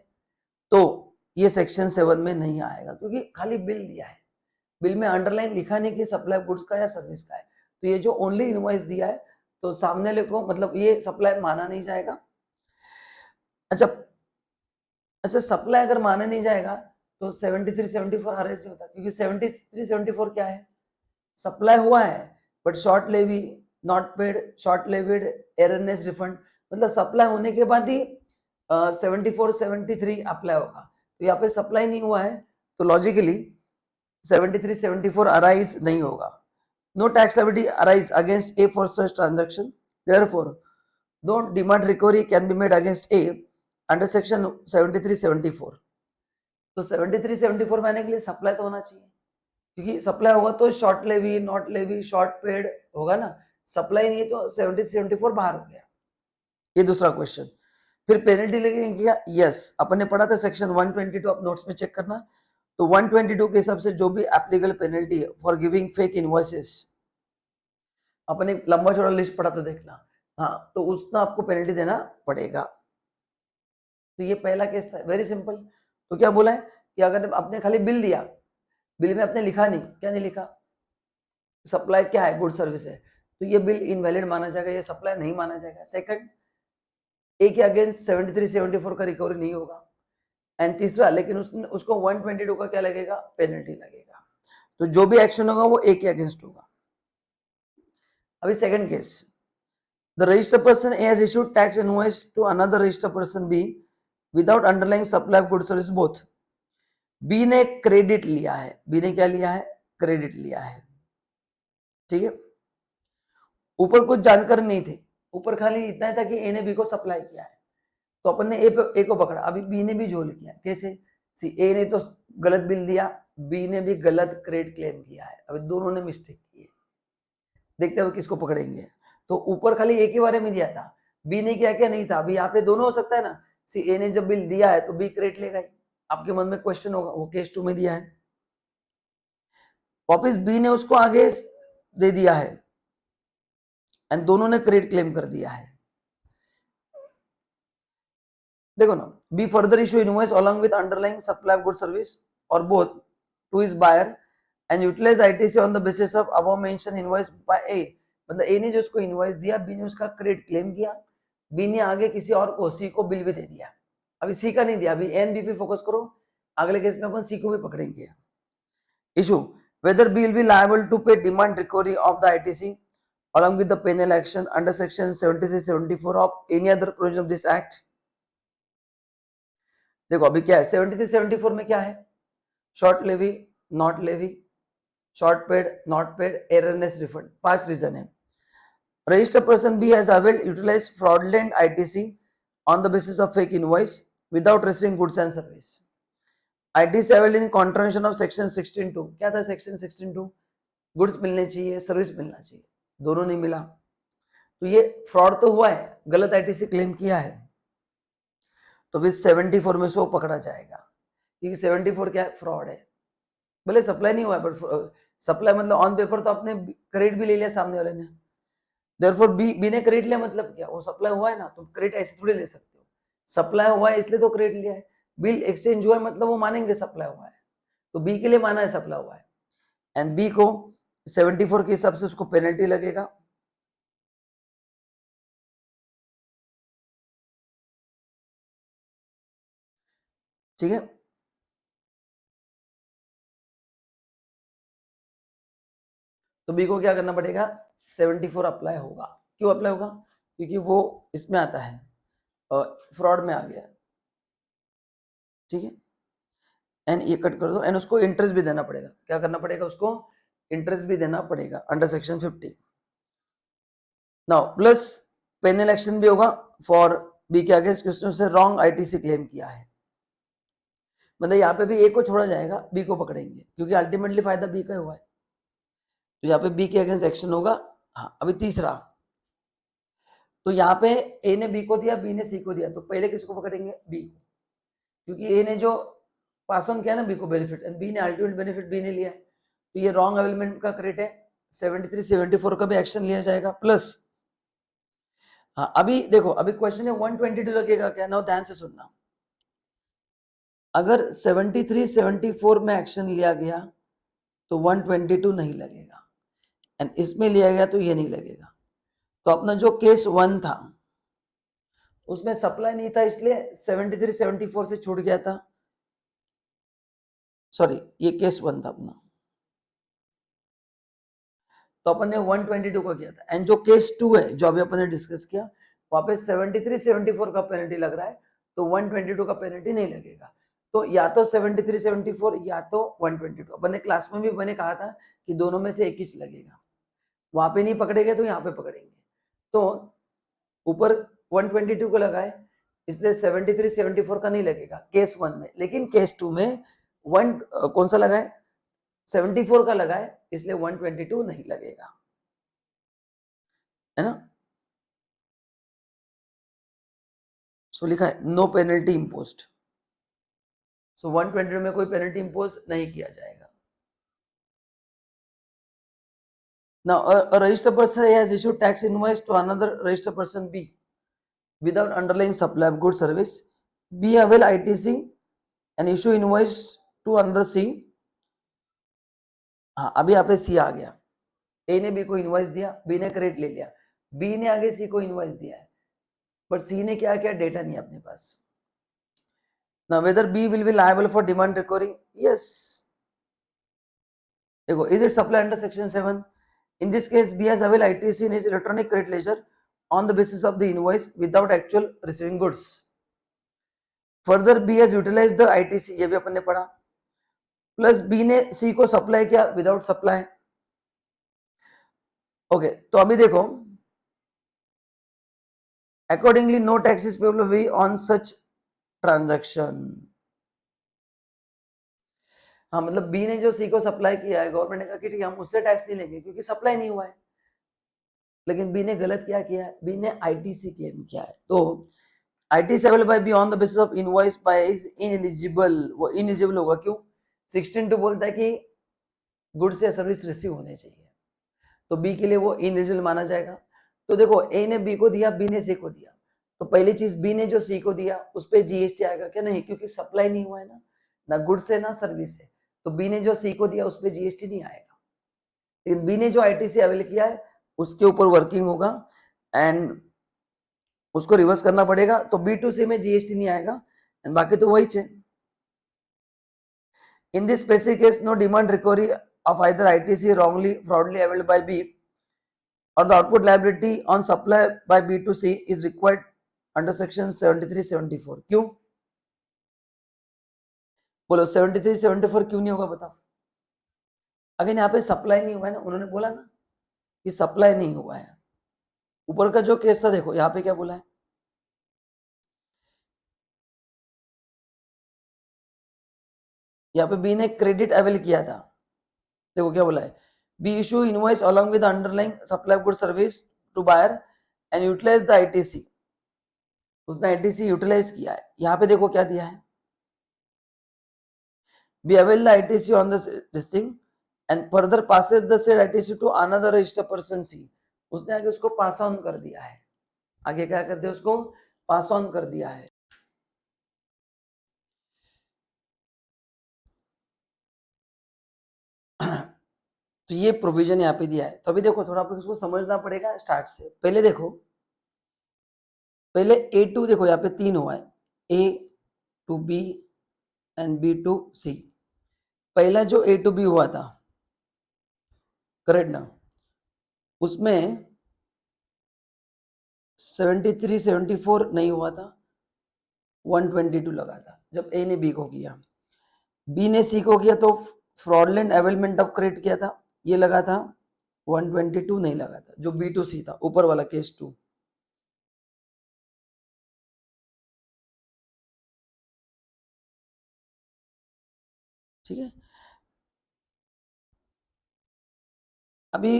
तो ये सेक्शन 7 में नहीं आएगा क्योंकि खाली बिल दिया है, बिल में अंडरलाइन लिखा नहीं कि सप्लाई गुड्स का या सर्विस का है, तो ये जो ओनली इनवॉइस दिया है तो सामने लिखो, मतलब ये सप्लाई माना नहीं जाएगा। अच्छा अच्छा, सप्लाई अगर माना नहीं जाएगा तो 73-74 अरेस्ट नहीं होता, क्योंकि 73-74 क्या है, सप्लाई हुआ है but short levy not paid, short levied erroneous refund, मतलब सप्लाई होने के बाद ही 74-73 अप्लाई होगा, तो यहाँ पे सप्लाई नहीं हुआ है तो लॉजिकली 73-74 अराइज नहीं होगा। No tax liability arise against A for such transaction, therefore no demand recovery can be made against A under section 73-74। तो 73-74 में आने के लिए सप्लाई तो होना चाहिए, क्योंकि सप्लाई होगा तो short levy not levy short paid होगा ना, सप्लाई नहीं है तो 73-74 बाहर हो गया। ये दूसरा क्वेश्चन। फिर पेनल्टी लगेगी क्या, यस, अपन ने पढ़ा था सेक्शन 122, आप नोट्स में चेक करना, तो 122 के हिसाब से जो भी एप्लीकेबल पेनल्टी है फॉर गिविंग फेक इनवॉइसेस, अपन एक लंबा चौड़ा लिस्ट पढ़ा था देखना, हाँ, तो उसका आपको पेनल्टी देना पड़ेगा। तो ये पहला केस था, वेरी सिंपल। तो क्या बोला है कि अगर आपने खाली बिल दिया, बिल में आपने लिखा नहीं, क्या नहीं लिखा, सप्लाई क्या है, गुड सर्विस है, तो ये बिल इनवैलिड माना जाएगा, ये सप्लाई नहीं माना जाएगा। सेकंड, ए के अगेंस्ट 73-74 का रिकवरी नहीं होगा, एंड तीसरा, लेकिन उसको 122 का क्या लगेगा, पेनल्टी लगेगा, तो जो भी एक्शन होगा वो ए के अगेंस्ट होगा। अभी second case, the registered person A has issued tax invoice to another registered person B without underlying supply of good service both. B ने क्रेडिट लिया है, बी ने क्या लिया है, क्रेडिट लिया है, ठीक है, ऊपर कुछ जानकारी नहीं थी, ऊपर खाली इतना था कि ए ने बी को सप्लाई किया है, तो अपन ने ए को पकड़ा, अभी बी ने भी झोल किया, कैसे, सी ए ने तो गलत बिल दिया, बी ने भी गलत क्रेडिट क्लेम किया है, अभी दोनों ने मिस्टेक की है, देखते हुए किसको पकड़ेंगे। तो ऊपर खाली ए के बारे में दिया था, बी ने क्या क्या नहीं था, अभी यहाँ पे दोनों हो सकता है ना, सी ए ने जब बिल दिया है तो बी क्रेडिट लेगा ही, आपके मन में क्वेश्चन होगा, वो केस 2 में दिया है, वापिस बी ने उसको आगे दे दिया है एंड दोनों ने क्रेडिट क्लेम कर दिया है। देखो ना, B further issue invoice along with underlying supply of good service और both to his buyer and utilise ITC on the basis of above mention invoice by A, मतलब ए ने जो उसको इनवॉइस दिया, बी ने उसका क्रेडिट क्लेम किया, B ने आगे किसी और को, सी को बिल भी दे दिया, अभी सी का नहीं दिया, अभी एन बी पे फोकस करो, अगले केस में अपन सी को भी पकड़ेंगे। Issue, whether B will be liable to pay demand recovery of the ITC along with the penal action under section 73-74 of any other provision of this act। देखो अभी क्या है, 73-74 में क्या है, short levy, not levy, short paid, not paid, erroneous refund, 5 reason है. Registered person B has availed utilized fraudulent ITC on the basis of fake invoice without receiving goods and service. ITC availed in contravention of section 16(2). क्या था section 16(2)? Goods मिलने चाहिए, service मिलना चाहिए, दोनों नहीं मिला, तो ये फ्रॉड तो हुआ है, गलत आईटीसी क्लेम किया है, तो फिर 74 में से वो पकड़ा जाएगा, क्योंकि 74 क्या है, फ्रॉड है. भले सप्लाई नहीं हुआ है, बट सप्लाई मतलब ऑन पेपर तो आपने क्रेडिट भी ले लिया सामने वाले ने. देयरफॉर बी ने क्रेडिट लिया मतलब क्या, वो सप्लाई हुआ है ना, तो क्रेडिट ऐसे थोड़ी ले सकते हो. सप्लाई हुआ है इसलिए तो क्रेडिट लिया है. बिल एक्सचेंज हुआ है मतलब वो मानेंगे सप्लाई हुआ है, तो बी के लिए माना है सप्लाई हुआ है. एंड बी को 74 के हिसाब से उसको पेनल्टी लगेगा. ठीक है, तो बी को क्या करना पड़ेगा, 74 अप्लाई होगा. क्यों अप्लाई होगा, क्योंकि वो इसमें आता है, फ्रॉड में आ गया. ठीक है, एंड ये कट कर दो, एंड उसको इंटरेस्ट भी देना पड़ेगा. क्या करना पड़ेगा, उसको इंटरेस्ट भी देना पड़ेगा under section 50. Now plus penal action भी होगा फॉर बी के अगेंस्ट, उसने उससे रॉन्ग आईटीसी क्लेम किया है. मतलब यहाँ पे भी ए को छोड़ा जाएगा, बी को पकड़ेंगे, क्योंकि अल्टीमेटली फायदा बी का हुआ है. तो यहाँ पे बी के अगेंस्ट एक्शन होगा. हाँ, अभी तीसरा, तो यहाँ पे ए ने बी को दिया, बी ने सी को दिया, तो पहले किसको पकड़ेंगे, बी को, क्योंकि ए ने जो पास ऑन किया ना बी को बेनिफिट, एंड बी ने अल्टीमेट बेनिफिट बी ने लिया है, तो ये रॉन्ग अवेलमेंट का क्रेडिट है. 73 74 का भी एक्शन लिया जाएगा. प्लस हाँ, अभी देखो, अभी क्वेश्चन है 122 लगेगा क्या, ना ध्यान से सुनना. अगर 73 74 में एक्शन लिया गया तो 122 नहीं लगेगा, एंड इसमें लिया गया तो ये नहीं लगेगा. तो अपना जो केस 1 था उसमें सप्लाई नहीं था, इसलिए 73 74 से छूट गया था. सॉरी, ये केस 1 था अपना, तो अपन ने 122 का किया था. एंड जो केस 2 है, जो अभी अपन ने डिस्कस किया, वहां पे 73 74 का पेनल्टी लग रहा है, तो 122 का पेनल्टी नहीं लगेगा. तो या तो 73 74 या तो 122. अपन ने क्लास में भी मैंने कहा था कि दोनों में से एक ही लगेगा. वहां पे नहीं पकड़ेंगे तो यहाँ पे पकड़ेंगे. तो ऊपर 122 को लगाए, इसलिए 73 74 का नहीं लगेगा केस 1 में, लेकिन केस 2 में कौन सा लगाए, 74 का लगाए, इसलिए 122 नहीं लगेगा, है ना. सो लिखा है नो पेनल्टी इम्पोज्ड. सो 122 में कोई पेनल्टी इम्पोज नहीं किया जाएगा. Now, a registered person A has issued tax invoice to another registered person B without underlying supply of goods service. B avail ITC and issue invoice to another C. हाँ, अभी यहाँ पे C आ गया. A ने B को invoice दिया, B ने credit ले लिया, B ने आगे C को इनवॉइस दिया है, बट C ने क्या किया, डेटा नहीं अपने पास. Now whether B will be liable for demand recovery? Yes. देखो, is it supply under section 7? In this case, B has availed ITC in his electronic credit ledger on the basis of the invoice without actual receiving goods. Further, B has utilized the ITC, ये भी अपन ने पढ़ा. Plus B ने C को supply किया without supply. Okay, तो अभी देखो, accordingly no tax is payable B on such transaction. हाँ, मतलब B ने जो C को सप्लाई किया है, गवर्नमेंट ने कहा कि ठीक है हम उससे टैक्स नहीं लेंगे क्योंकि सप्लाई नहीं हुआ है. लेकिन B ने गलत क्या किया है, B ने ITC क्लेम किया है. तो ITC available by be on the basis of invoice by is ineligible. वो इनएलिजिबल होगा क्यों, 16(2) बोलता है कि गुड्स या सर्विस रिसीव होने चाहिए, तो B के लिए वो इनएलिजिबल माना जाएगा. तो देखो, A ने B को दिया, B ने C को दिया, तो पहली चीज B ने जो C को दिया उस पर GST आएगा क्या, नहीं, क्योंकि सप्लाई नहीं हुआ है ना गुड्स है ना सर्विस है, तो B ने जो C को दिया उस पर GST नहीं आएगा. लेकिन B ने जो ITC अवेल किया है उसके ऊपर वर्किंग होगा, एंड उसको रिवर्स करना पड़ेगा, तो B2C में GST नहीं आएगा, एंड बाकी तो वही है. In this specific case, no demand recovery of either ITC wrongly, fraudulently availed by B or the output liability on supply by B to C is required under section 73 74. क्यों, बोलो 73 74 क्यों नहीं होगा बताओ? अगेन यहाँ पे सप्लाई नहीं हुआ है ना, उन्होंने बोला ना कि सप्लाई नहीं हुआ है। ऊपर का जो केस था देखो यहाँ पे क्या बोला है, यहाँ पे बी ने क्रेडिट अवेल किया था, देखो क्या बोला है, B issue invoice along with underlying supply good service to buyer and utilise the ITC, उसने आईटीसी यूटिलाइज किया है। यहाँ पे देखो क्या दिया है, B avail the ITC on this thing and further passes the said ITC to another registered person C, उसने आगे उसको पास ऑन कर दिया है, आगे क्या कर दिया, उसको पास ऑन कर दिया है। तो ये प्रोविजन यहाँ पे दिया है। तो अभी देखो थोड़ा आपको इसको समझना पड़ेगा स्टार्ट से। पहले देखो, पहले A2 देखो यहाँ पे 3 हुआ है, A to B and B to C। पहला जो A to B हुआ था, करेक्ट ना, उसमें 73 74 नहीं हुआ था, 122 लगा था जब A ने B को किया। B ने C को किया तो फ्रॉडलेंट अवेलमेंट ऑफ क्रेडिट किया था, ये लगा था 122 नहीं लगा था, जो B to C था ऊपर वाला केस 2। ठीक है, अभी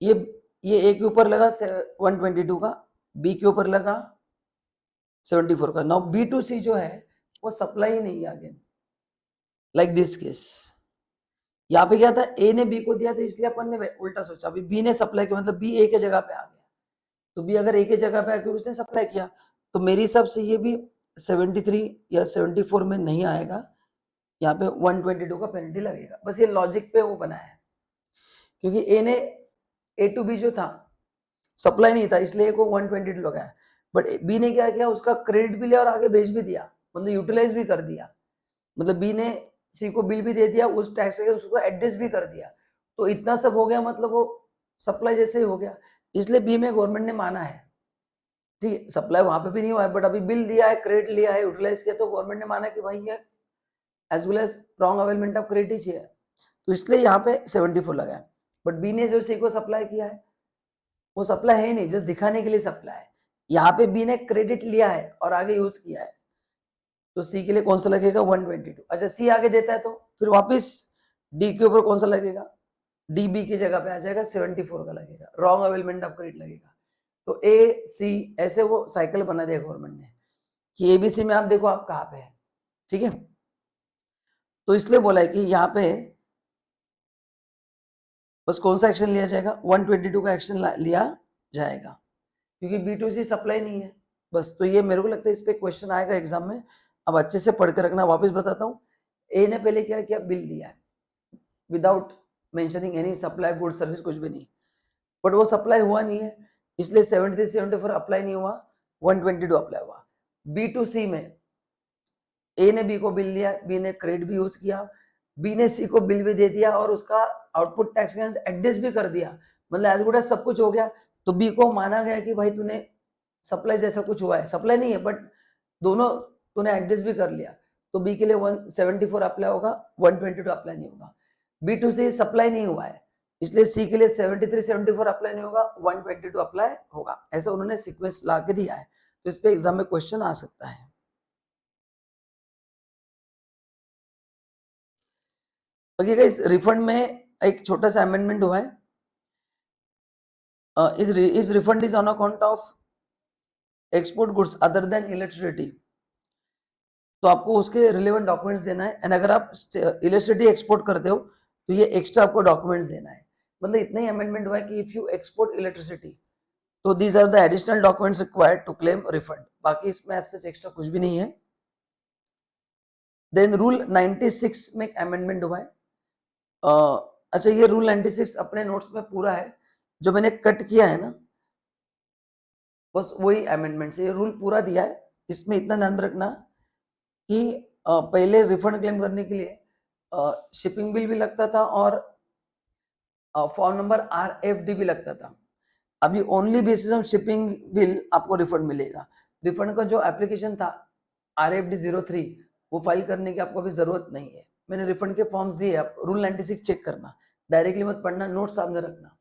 ये A के ऊपर लगा 122 का, B के ऊपर लगा 74 का। नाउ B to C जो है वो सप्लाई नहीं है आगे, लाइक दिस केस। यहाँ पे क्या था, A ने B को दिया था इसलिए अपन ने उल्टा सोचा, अभी B ने सप्लाई किया मतलब B A के जगह पे आ गया, तो B अगर A के जगह पे आके उसने सप्लाई किया तो मेरे हिसाब से ये भी 73 या 74 में नहीं आएगा, यहाँ पे 122 का पेनल्टी लगेगा। बस ये लॉजिक पे वो बना है, क्योंकि A ने A to B जो था सप्लाई नहीं था इसलिए को 122 लगाया, बट B ने क्या किया, उसका क्रेडिट भी लिया और आगे भेज भी दिया, मतलब यूटिलाइज भी कर दिया, मतलब B ने C को बिल भी दे दिया, उस टैक्स के उसको एडजस्ट भी कर दिया, तो इतना सब हो गया, मतलब वो सप्लाई जैसे ही हो गया, इसलिए B में गवर्नमेंट ने माना है। ठीक है, सप्लाई वहां पे भी नहीं हुआ है बट अभी बिल दिया है, क्रेडिट लिया है, यूटिलाइज किया, तो गवर्नमेंट ने माना कि भाई ये as well as wrong availment of credit ही चाहिए, तो इसलिए यहाँ पे 74 लगा है। बट बी ने जो सी को सप्लाई किया है वो सप्लाई है ही नहीं, जस्ट दिखाने के लिए सप्लाई है। यहाँ पे बी ने क्रेडिट लिया है और आगे यूज किया है, तो सी के लिए कौन सा लगेगा 122। अच्छा सी आगे देता है तो फिर वापस डी के ऊपर कौन सा लगेगा, डी बी की जगह पे आ जाएगा 74 का लगेगा, रॉन्ग अवेलमेंट ऑफ क्रेडिट लगेगा। तो ए सी ऐसे वो साइकिल बना दिया गवर्नमेंट ने कि एबीसी में आप देखो आप कहाँ पे है। ठीक है, तो इसलिए बोला है कि यहाँ पे बस कौन सा एक्शन लिया जाएगा, 122 का एक्शन लिया जाएगा, क्योंकि B2C सप्लाई नहीं है बस। तो ये मेरे को लगता है इस पे क्वेश्चन आएगा एग्जाम में, अब अच्छे से पढ़ के रखना। वापस बताता हूँ, ए ने पहले क्या किया, बिल दिया है without mentioning any supply good service, कुछ भी नहीं, बट वो सप्लाई हुआ नहीं है इसलिए 73 74 अप्लाई नहीं हुआ, 122 अप्लाई हुआ। B2C में ए ने बी को बिल दिया, बी ने क्रेडिट भी यूज किया, बी ने सी को बिल भी दे दिया और उसका आउटपुट टैक्स एडजस्ट भी कर दिया, मतलब एज गुड एज सब कुछ हो गया, तो बी को माना गया कि भाई तूने सप्लाई जैसा कुछ हुआ है, सप्लाई नहीं है बट दोनों तूने एडजस्ट भी कर लिया, तो बी के लिए 174 अप्लाई होगा, 122 अप्लाई नहीं होगा। B2C सप्लाई नहीं हुआ है इसलिए सी के लिए 73 74 अप्लाई नहीं होगा, 122 अप्लाई होगा। ऐसा उन्होंने सीक्वेंस ला के दिया है, तो इस पे एग्जाम में क्वेश्चन आ सकता है। ओके गाइस, रिफंड में एक छोटा सा अमेंडमेंट हुआ है। If refund is on account of export goods other than electricity, तो आपको उसके रिलेवेंट डॉक्यूमेंट्स देना है, एंड अगर आप इलेक्ट्रिसिटी एक्सपोर्ट करते हो तो ये एक्स्ट्रा आपको डॉक्यूमेंट्स देना है। मतलब इतना ही अमेंडमेंट हुआ है कि इफ यू एक्सपोर्ट इलेक्ट्रिसिटी तो these are the additional documents required to claim refund, बाकी इसमें ऐसे एक्स्ट्रा कुछ भी नहीं है। देन रूल 96 में अमेंडमेंट हुआ है। अच्छा, ये रूल 96 अपने नोट्स में पूरा है, जो मैंने कट किया है ना बस वही अमेंडमेंट से ये रूल पूरा दिया है। इसमें इतना ध्यान रखना कि पहले रिफंड क्लेम करने के लिए शिपिंग बिल भी लगता था और फॉर्म नंबर RFD भी लगता था। अभी only basis on shipping bill आपको रिफंड मिलेगा। रिफंड का जो एप्लीकेशन था RFD 03 वो फाइल करने की आपको अभी जरूरत नहीं है। मैंने रिफंड के फॉर्म्स दिए, आप रूल 96 चेक करना, डायरेक्टली मत पढ़ना, नोट सामने रखना।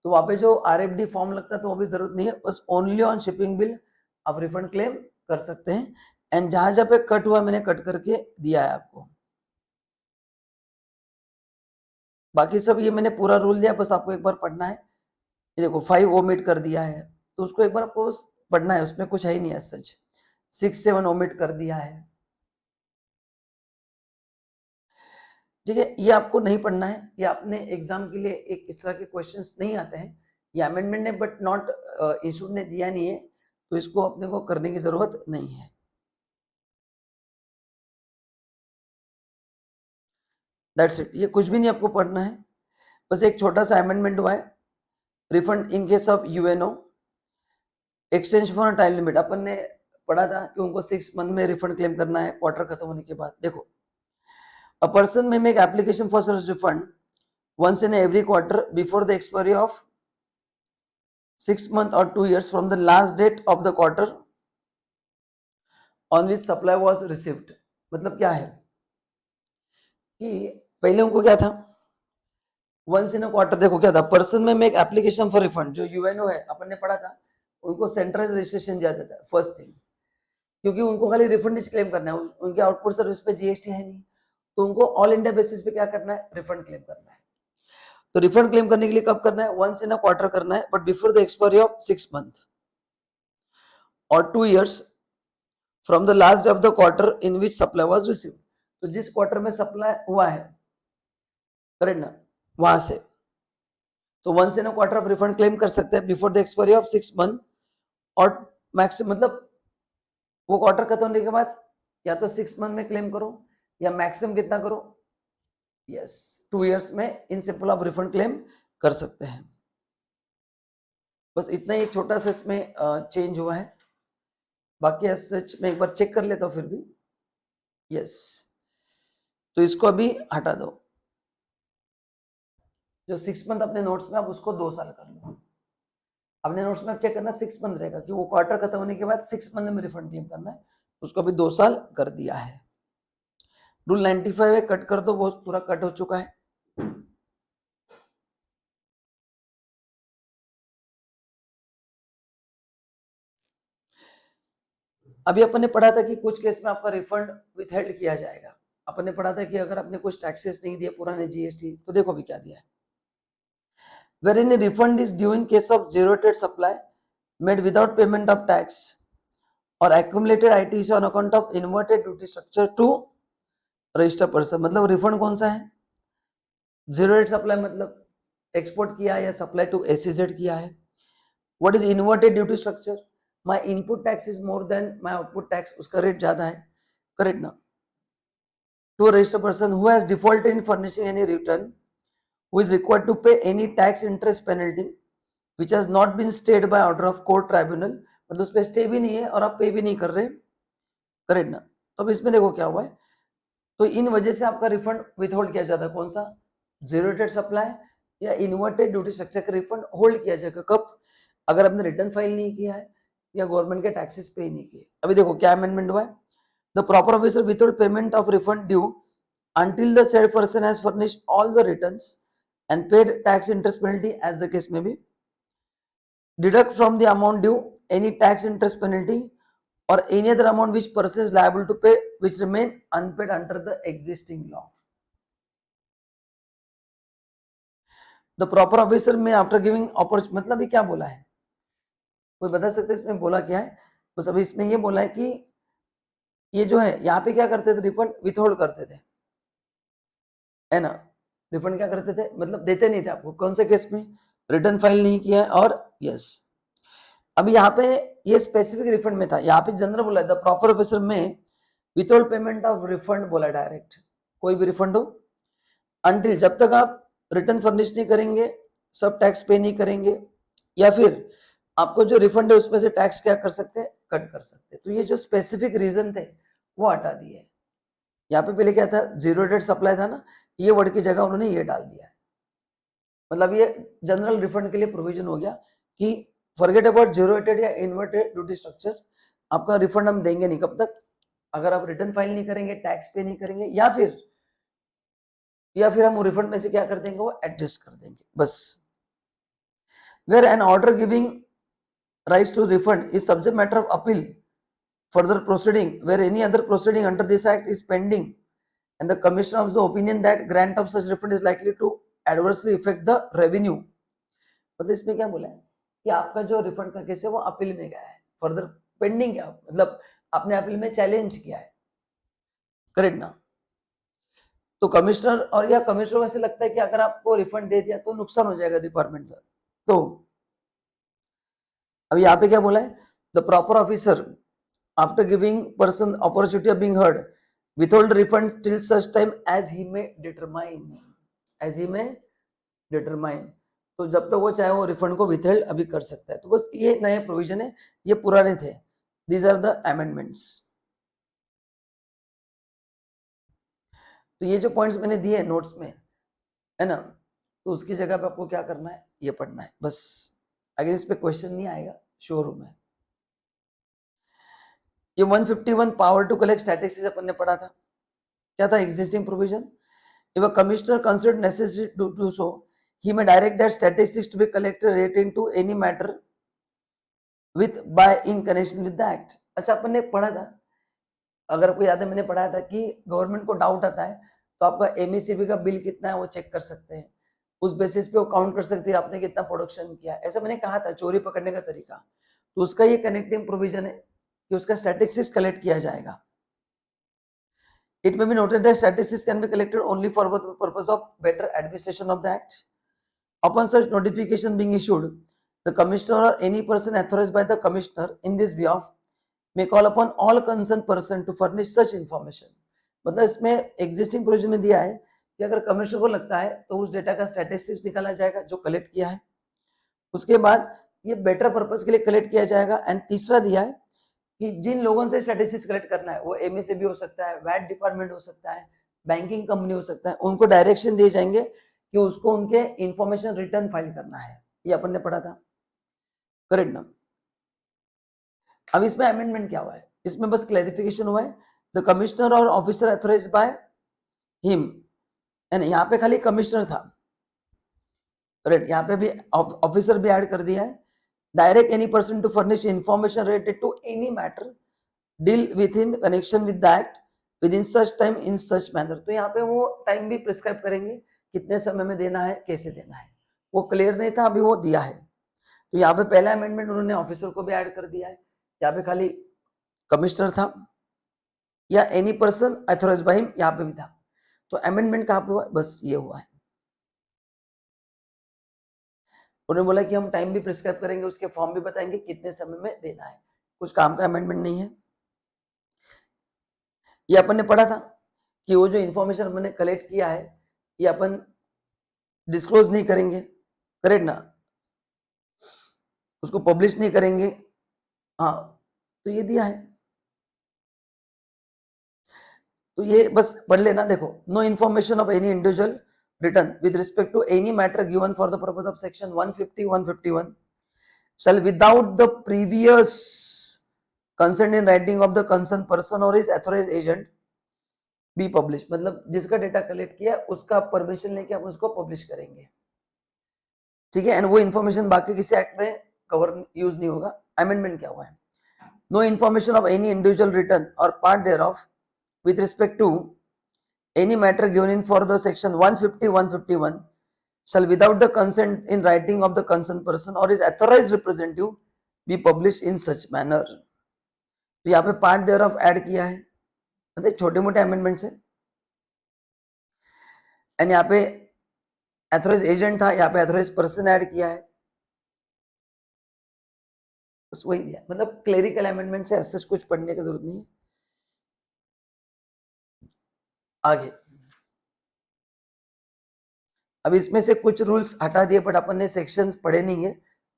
तो वहां पे जो RFD फॉर्म लगता है तो वो भी जरूरत नहीं है, बस ओनली ऑन शिपिंग बिल आप रिफंड क्लेम कर सकते हैं। एंड जहां जहां पे कट हुआ मैंने कट करके दिया है आपको। बाकी सब ये मैंने पूरा रूल दिया, बस आपको एक बार पढ़ना है। ये देखो 5 ओमिट कर दिया है, तो उसको एक बार आपको बस पढ़ना है, उसमें कुछ है ही नहीं एज सच। 6 7 ओमिट कर दिया है, ठीक है। ये आपको नहीं पढ़ना है, ये अपने एग्जाम के लिए एक इस तरह के क्वेश्चंस नहीं आते हैं, ये अमेंडमेंट ने बट नॉट इशूड ने दिया नहीं है, तो इसको अपने को करने की जरूरत नहीं है। दैट्स इट, ये कुछ भी नहीं आपको पढ़ना है, बस एक छोटा सा अमेंडमेंट हुआ है। Refund in case of UNO, exchange for time limit, अपन ने पढ़ा था कि उनको 6 मंथ में रिफंड क्लेम करना है क्वार्टर खत्म होने के बाद। देखो, a person may make application for such refund once in every quarter before the expiry of 6 months or 2 years from the last date of the quarter on which supply was received। मतलब क्या है कि पहले उनको क्या था, once in a quarter, देखो क्या था, पर्सन में मेक एप्लीकेशन फॉर रिफंड, जो UNO है अपन ने पढ़ा था, उनको सेंट्रलाइज रजिस्ट्रेशन दिया जाता है फर्स्ट थिंग, क्योंकि उनको खाली रिफंड क्लेम करना है, उनके आउटपुट सर्विस पे GST है नहीं, तो उनको ऑल इंडिया बेसिस पे क्या करना है, रिफंड क्लेम करना है। तो रिफंड क्लेम करने के लिए कब करना है, वंस इन अ क्वार्टर करना है, but before the expiry of 6 month और 2 years from the last of the quarter in which supply was received. तो जिस क्वार्टर में सप्लाई हुआ है, करेक्ट ना, वहां से तो once in a quarter of refund claim कर सकते हैं before the expiry of 6 month, और मैक्सिमम मतलब वो क्वार्टर खत्म होने के बाद या तो 6 मंथ में क्लेम करो, या मैक्सिमम कितना करो, यस 2 years में इन सिंपल आप रिफंड क्लेम कर सकते हैं। बस इतना ही एक छोटा सा इसमें चेंज हुआ है, बाकी सच में एक बार चेक कर लेता हूं फिर भी। यस, तो इसको अभी हटा दो, जो 6 मंथ अपने नोट्स में, आप उसको 2 साल कर लो। अपने नोट्स में आप चेक करना 6 मंथ रहेगा, कि वो क्वार्टर खत्म होने के बाद 6 मंथ में रिफंड क्लेम करना है, उसको अभी 2 साल कर दिया है। रूल 95 है, कट कर दो, वो पूरा कट हो चुका है। अभी अपन ने पढ़ा था कि कुछ केस में आपका रिफंड विथहेल्ड किया जाएगा। अपन ने पढ़ा था कि अगर आपने कुछ टैक्सेस नहीं दिए पुराने GST, तो देखो अभी क्या दिया है, wherein a refund is due in case of zero rate supply made without payment of tax or accumulated ITC on account of inverted duty structure to register person। मतलब रिफंड कौन सा है, जीरो रेट सप्लाई, मतलब export किया है या supply to SEZ किया है। What is inverted duty structure, my input tax is more than my output tax, उसका रेट ज्यादा है, करेक्ट ना। To register person who has defaulted in furnishing any return who is required to pay any tax interest penalty which has not been stayed by order of court tribunal। मतलब उस पर stay भी नहीं है और आप पे भी नहीं कर रहे, करेक्ट ना। तो अब इसमें देखो क्या हुआ है, तो इन वजह से आपका रिफंड विथहोल्ड किया जाता है, कौन सा, जीरो रेटेड सप्लाई या इन्वर्टेड ड्यूटी स्ट्रक्चर का रिफंड होल्ड किया जाएगा, कब, अगर आपने रिटर्न फाइल नहीं किया है या गवर्नमेंट के टैक्सेस पे नहीं किए। अभी देखो क्या अमेंडमेंट हुआ है, the proper officer withhold payment of refund due until the said person has furnished all the returns and paid tax interest penalty as the case may be, deduct from the amount due any tax interest penalty or any other amount which person is liable to pay which remain unpaid under the existing law। the proper officer may after giving opportunity, मतलब ये क्या बोला है, कोई बता सकते इसमें बोला क्या है। बस अभी इसमें ये बोला है कि ये जो है यहाँ पे क्या करते थे, रिफंड विथहोल्ड करते थे, है ना। रिफंड क्या करते थे, मतलब देते नहीं थे आपको, कौन से केस में, रिटर्न फाइल नहीं किया है और यस। अभी यहाँ पे ये स्पेसिफिक रिफंड में था, यहाँ पे जनरल बोला द प्रॉपर ऑफिसर में विथहोल्ड पेमेंट ऑफ रिफंड बोला डायरेक्ट, कोई भी रिफंड हो, अंटिल जब तक आप रिटर्न फर्निश नहीं करेंगे, सब टैक्स पे नहीं करेंगे, या फिर आपको जो रिफंड है उसमें से टैक्स क्या कर सकते हैं, कट कर सकते हैं। तो ये जो स्पेसिफिक रीजन थे वो हटा दिए। यहाँ पे पहले क्या था, जीरो रेट सप्लाई था ना, ये वर्ड की जगह उन्होंने ये डाल दिया है। मतलब ये जनरल रिफंड के लिए प्रोविजन हो गया कि फॉरगेट अबाउट जीरो रेटेड या इन्वर्टेड ड्यूटी स्ट्रक्चर, आपका रिफंड हम देंगे नहीं, कब तक, अगर आप रिटर्न फाइल नहीं करेंगे, टैक्स पे नहीं करेंगे, या फिर हम रिफंड में से क्या कर देंगे, वो एडजस्ट कर देंगे बस। Where an order giving rights to refund is subject matter of appeal further proceeding where any other proceeding under this act is pending and the commissioner of the opinion that grant of such refund is likely to adversely affect the revenue। मतलब इसमें क्या बोला है कि आपका जो refund का case है वो अपील में गया है, फर्दर पेंडिंग है, मतलब आपने अपील में चैलेंज किया है, करेक्ट ना। तो कमिश्नर और या कमिश्नर को ऐसे लगता है कि अगर आपको रिफंड दे दिया तो नुकसान हो जाएगा डिपार्टमेंट का। तो अब यहाँ पे क्या बोला है, the proper officer after giving person opportunity of being heard withhold refund till such time as he may determine। तो जब तक वो चाहे वो रिफंड को विथहेल्ड अभी कर सकता है। तो बस ये नए प्रोविजन है, ये पुराने थे, दीज आर द अमेंडमेंट्स। तो ये जो पॉइंट्स मैंने दिए हैं नोट्स में, है ना, तो उसकी जगह पे आपको क्या करना है, ये पढ़ना है बस। अगर इस पे क्वेश्चन नहीं आएगा शोरूम में। ये 151 पावर टू कलेक्ट स्टैटिस्टिक्स अपन ने पढ़ा था, क्या था, existing provision. If a commissioner considered necessary to do so he may direct that statistics to be collected relating to any matter with by in connection with the act। अच्छा अपन ने पढ़ा था, अगर आपको याद है मैंने पढ़ाया था कि गवर्नमेंट को डाउट आता है तो आपका एमएससीबी का बिल कितना है वो चेक कर सकते हैं, उस बेसिस पे वो काउंट कर सकते हैं आपने कितना प्रोडक्शन किया, ऐसा मैंने कहा था, चोरी पकड़ने का तरीका। तो उसका ये कनेक्टिंग प्रोविजन है कि उसका स्टैटिस्टिक्स कलेक्ट किया जाएगा। It may be noted that statistics can be collected only for the purpose of better administration of the act। Upon such notification being issued, the commissioner or any person authorized by the commissioner in this behalf may call upon all concerned person to furnish such information। मतलब इसमें existing provision में दिया है कि अगर commissioner को लगता है तो उस डेटा का स्टैटिस्टिक्स निकाला जाएगा जो कलेक्ट किया है, उसके बाद ये बेटर पर्पस के लिए कलेक्ट किया जाएगा। एंड तीसरा दिया है कि जिन लोगों से स्टैटिस्टिक्स कलेक्ट करना है, वो एमएससीबी हो सकता है, वैट डिपार्टमेंट हो सकता है, बैंकिंग कंपनी हो सकता है, उनको डायरेक्शन दिए जाएंगे कि उसको उनके इंफॉर्मेशन रिटर्न फाइल करना है। ये अपन ने पढ़ा था, करेक्ट ना। अब इसमें अमेंडमेंट क्या हुआ है, इसमें बस क्लैरिफिकेशन हुआ है, द कमिश्नर और officer authorised by him, and यहाँ पे खाली कमिश्नर था, करेक्ट, यहाँ पे भी ऑफिसर भी ऐड कर दिया है। Direct any person to furnish information related to any matter deal with in connection with the act within such time in such manner. तो यहाँ पे वो टाइम भी प्रिस्क्राइब करेंगे, कितने समय में देना है, कैसे देना है, वो क्लियर नहीं था, अभी वो दिया है। तो यहाँ पे पहला अमेंडमेंट उन्होंने ऑफिसर को भी ऐड कर दिया है, यहाँ पे खाली कमिश्नर था या any person authorised by him यहाँ पे भी था। तो अमेंडमेंट कहाँ पे हुआ, बस ये हुआ है। उन्होंने बोला कि हम टाइम भी प्रिस्क्राइब करेंगे, उसके फॉर्म भी बताएंगे कितने समय में देना है, कुछ काम का अमेंडमेंट नहीं है। ये अपन ने पढ़ा था कि वो जो इंफॉर्मेशन अपन ने कलेक्ट किया है ये अपन डिस्क्लोज नहीं करेंगे, करेक्ट ना, उसको पब्लिश नहीं करेंगे। हाँ, तो ये दिया है, तो ये बस पढ़ लेना। देखो, no information of any individual written with respect to any matter given for the purpose of section 150 151 shall without the previous consent in writing of the concerned person or his authorized agent be published। मतलब जिसका data collect किया उसका permission लेके हम उसको publish करेंगे, ठीक है। एंड वो इन्फॉर्मेशन बाकी किसी एक्ट में कवर यूज नहीं होगा। अमेंडमेंट क्या हुआ है, no information of any individual return और part thereof with respect to any matter given in for the section 150 151 shall without the consent in writing of the concerned person or his authorized representative be published in such manner। तो यहाँ पे part there of add किया है, मतलब छोटे मोटे amendments है। And यहाँ पे अथॉराइज एजेंट था, यहाँ पे अथॉराइज पर्सन ऐड किया है, बस वही दिया। मतलब क्लेरिकल अमेंडमेंट है, ऐसे कुछ पढ़ने की जरूरत नहीं है। आगे अब इसमें से कुछ रूल्स हटा दिए, बट अपन ने सेक्शंस पढ़े नहीं है,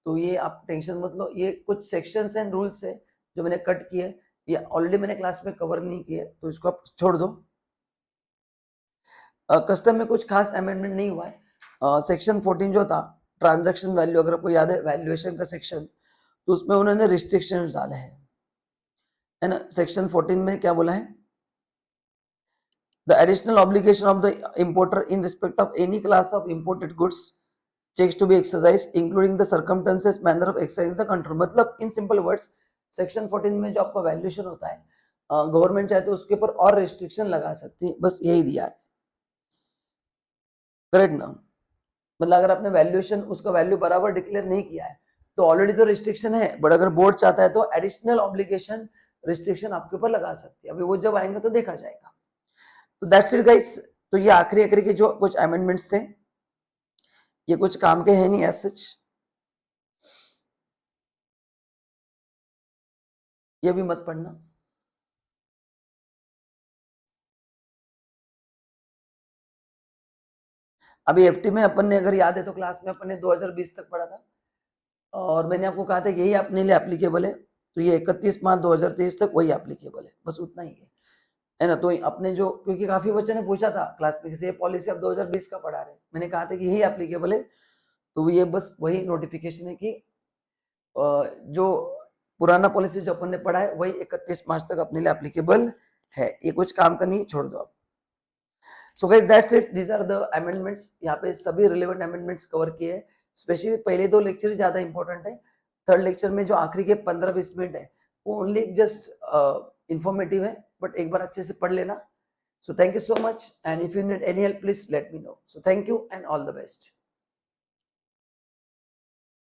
तो ये आप टेंशन मत लो। ये कुछ सेक्शंस एंड रूल्स है जो मैंने कट किए, ये ऑलरेडी मैंने क्लास में कवर नहीं किए, तो इसको आप छोड़ दो। कस्टम में कुछ खास अमेंडमेंट नहीं हुआ है। सेक्शन 14 जो था ट्रांजैक्शन वैल्यू, अगर आपको याद है वैल्यूएशन का सेक्शन, तो उसमें उन्होंने रिस्ट्रिक्शंस डाले हैं। है ना। सेक्शन 14 में क्या बोला है, the additional obligation of the importer in respect of any class of imported goods checks to be exercise including the circumstances manner of exercise the control. मतलब इन सिंपल वर्ड्स, सेक्शन 14 में जो आपका वैल्यूएशन होता है, गवर्नमेंट चाहे तो उसके ऊपर और रिस्ट्रिक्शन लगा सकती है, बस यही दिया है, करेक्ट ना। मतलब अगर आपने वैल्यूएशन उसका वैल्यू बराबर डिक्लेयर नहीं किया है तो ऑलरेडी तो रिस्ट्रिक्शन है, बट अगर बोर्ड चाहता है तो एडिशनल ऑब्लिगेशन रिस्ट्रिक्शन आपके ऊपर लगा सकती है। अभी वो जब आएंगे तो देखा जाएगा। तो दैट्स इट गाइस। तो ये आखिरी आखिरी के जो कुछ अमेंडमेंट्स थे, ये कुछ काम के हैं नहीं एज सच, ये भी मत पढ़ना। अभी एफटी में अपन ने, अगर याद है तो क्लास में अपन ने 2020 तक पढ़ा था, और मैंने आपको कहा था यही अपने लिए एप्लीकेबल है, तो ये 31 मार्च 2023 तक वही एप्लीकेबल है, बस उतना ही है ना। तो अपने जो, क्योंकि काफी बच्चों ने पूछा था क्लास में कि ये पॉलिसी अब 2020 का पढ़ा रहे, मैंने कहा था कि यही एप्लीकेबल है, तो ये बस वही नोटिफिकेशन है कि जो पुराना पॉलिसी जो अपन ने पढ़ा है वही 31 मार्च तक अपने लिए एप्लीकेबल है, ये कुछ काम का नहीं, छोड़ दो आप। So guys that's it, these are the amendments. यहाँ पे सभी रिलेवेंट अमेंडमेंट्स कवर किए हैं। स्पेशली पहले 2 लेक्चर ज्यादा इंपॉर्टेंट है, थर्ड लेक्चर में जो आखिरी के 15-20 मिनट है वो ओनली जस्ट इंफॉर्मेटिव है, बट एक बार अच्छे से पढ़ लेना। So thank you so much, and if you need any help please let me know. So thank you and all the best.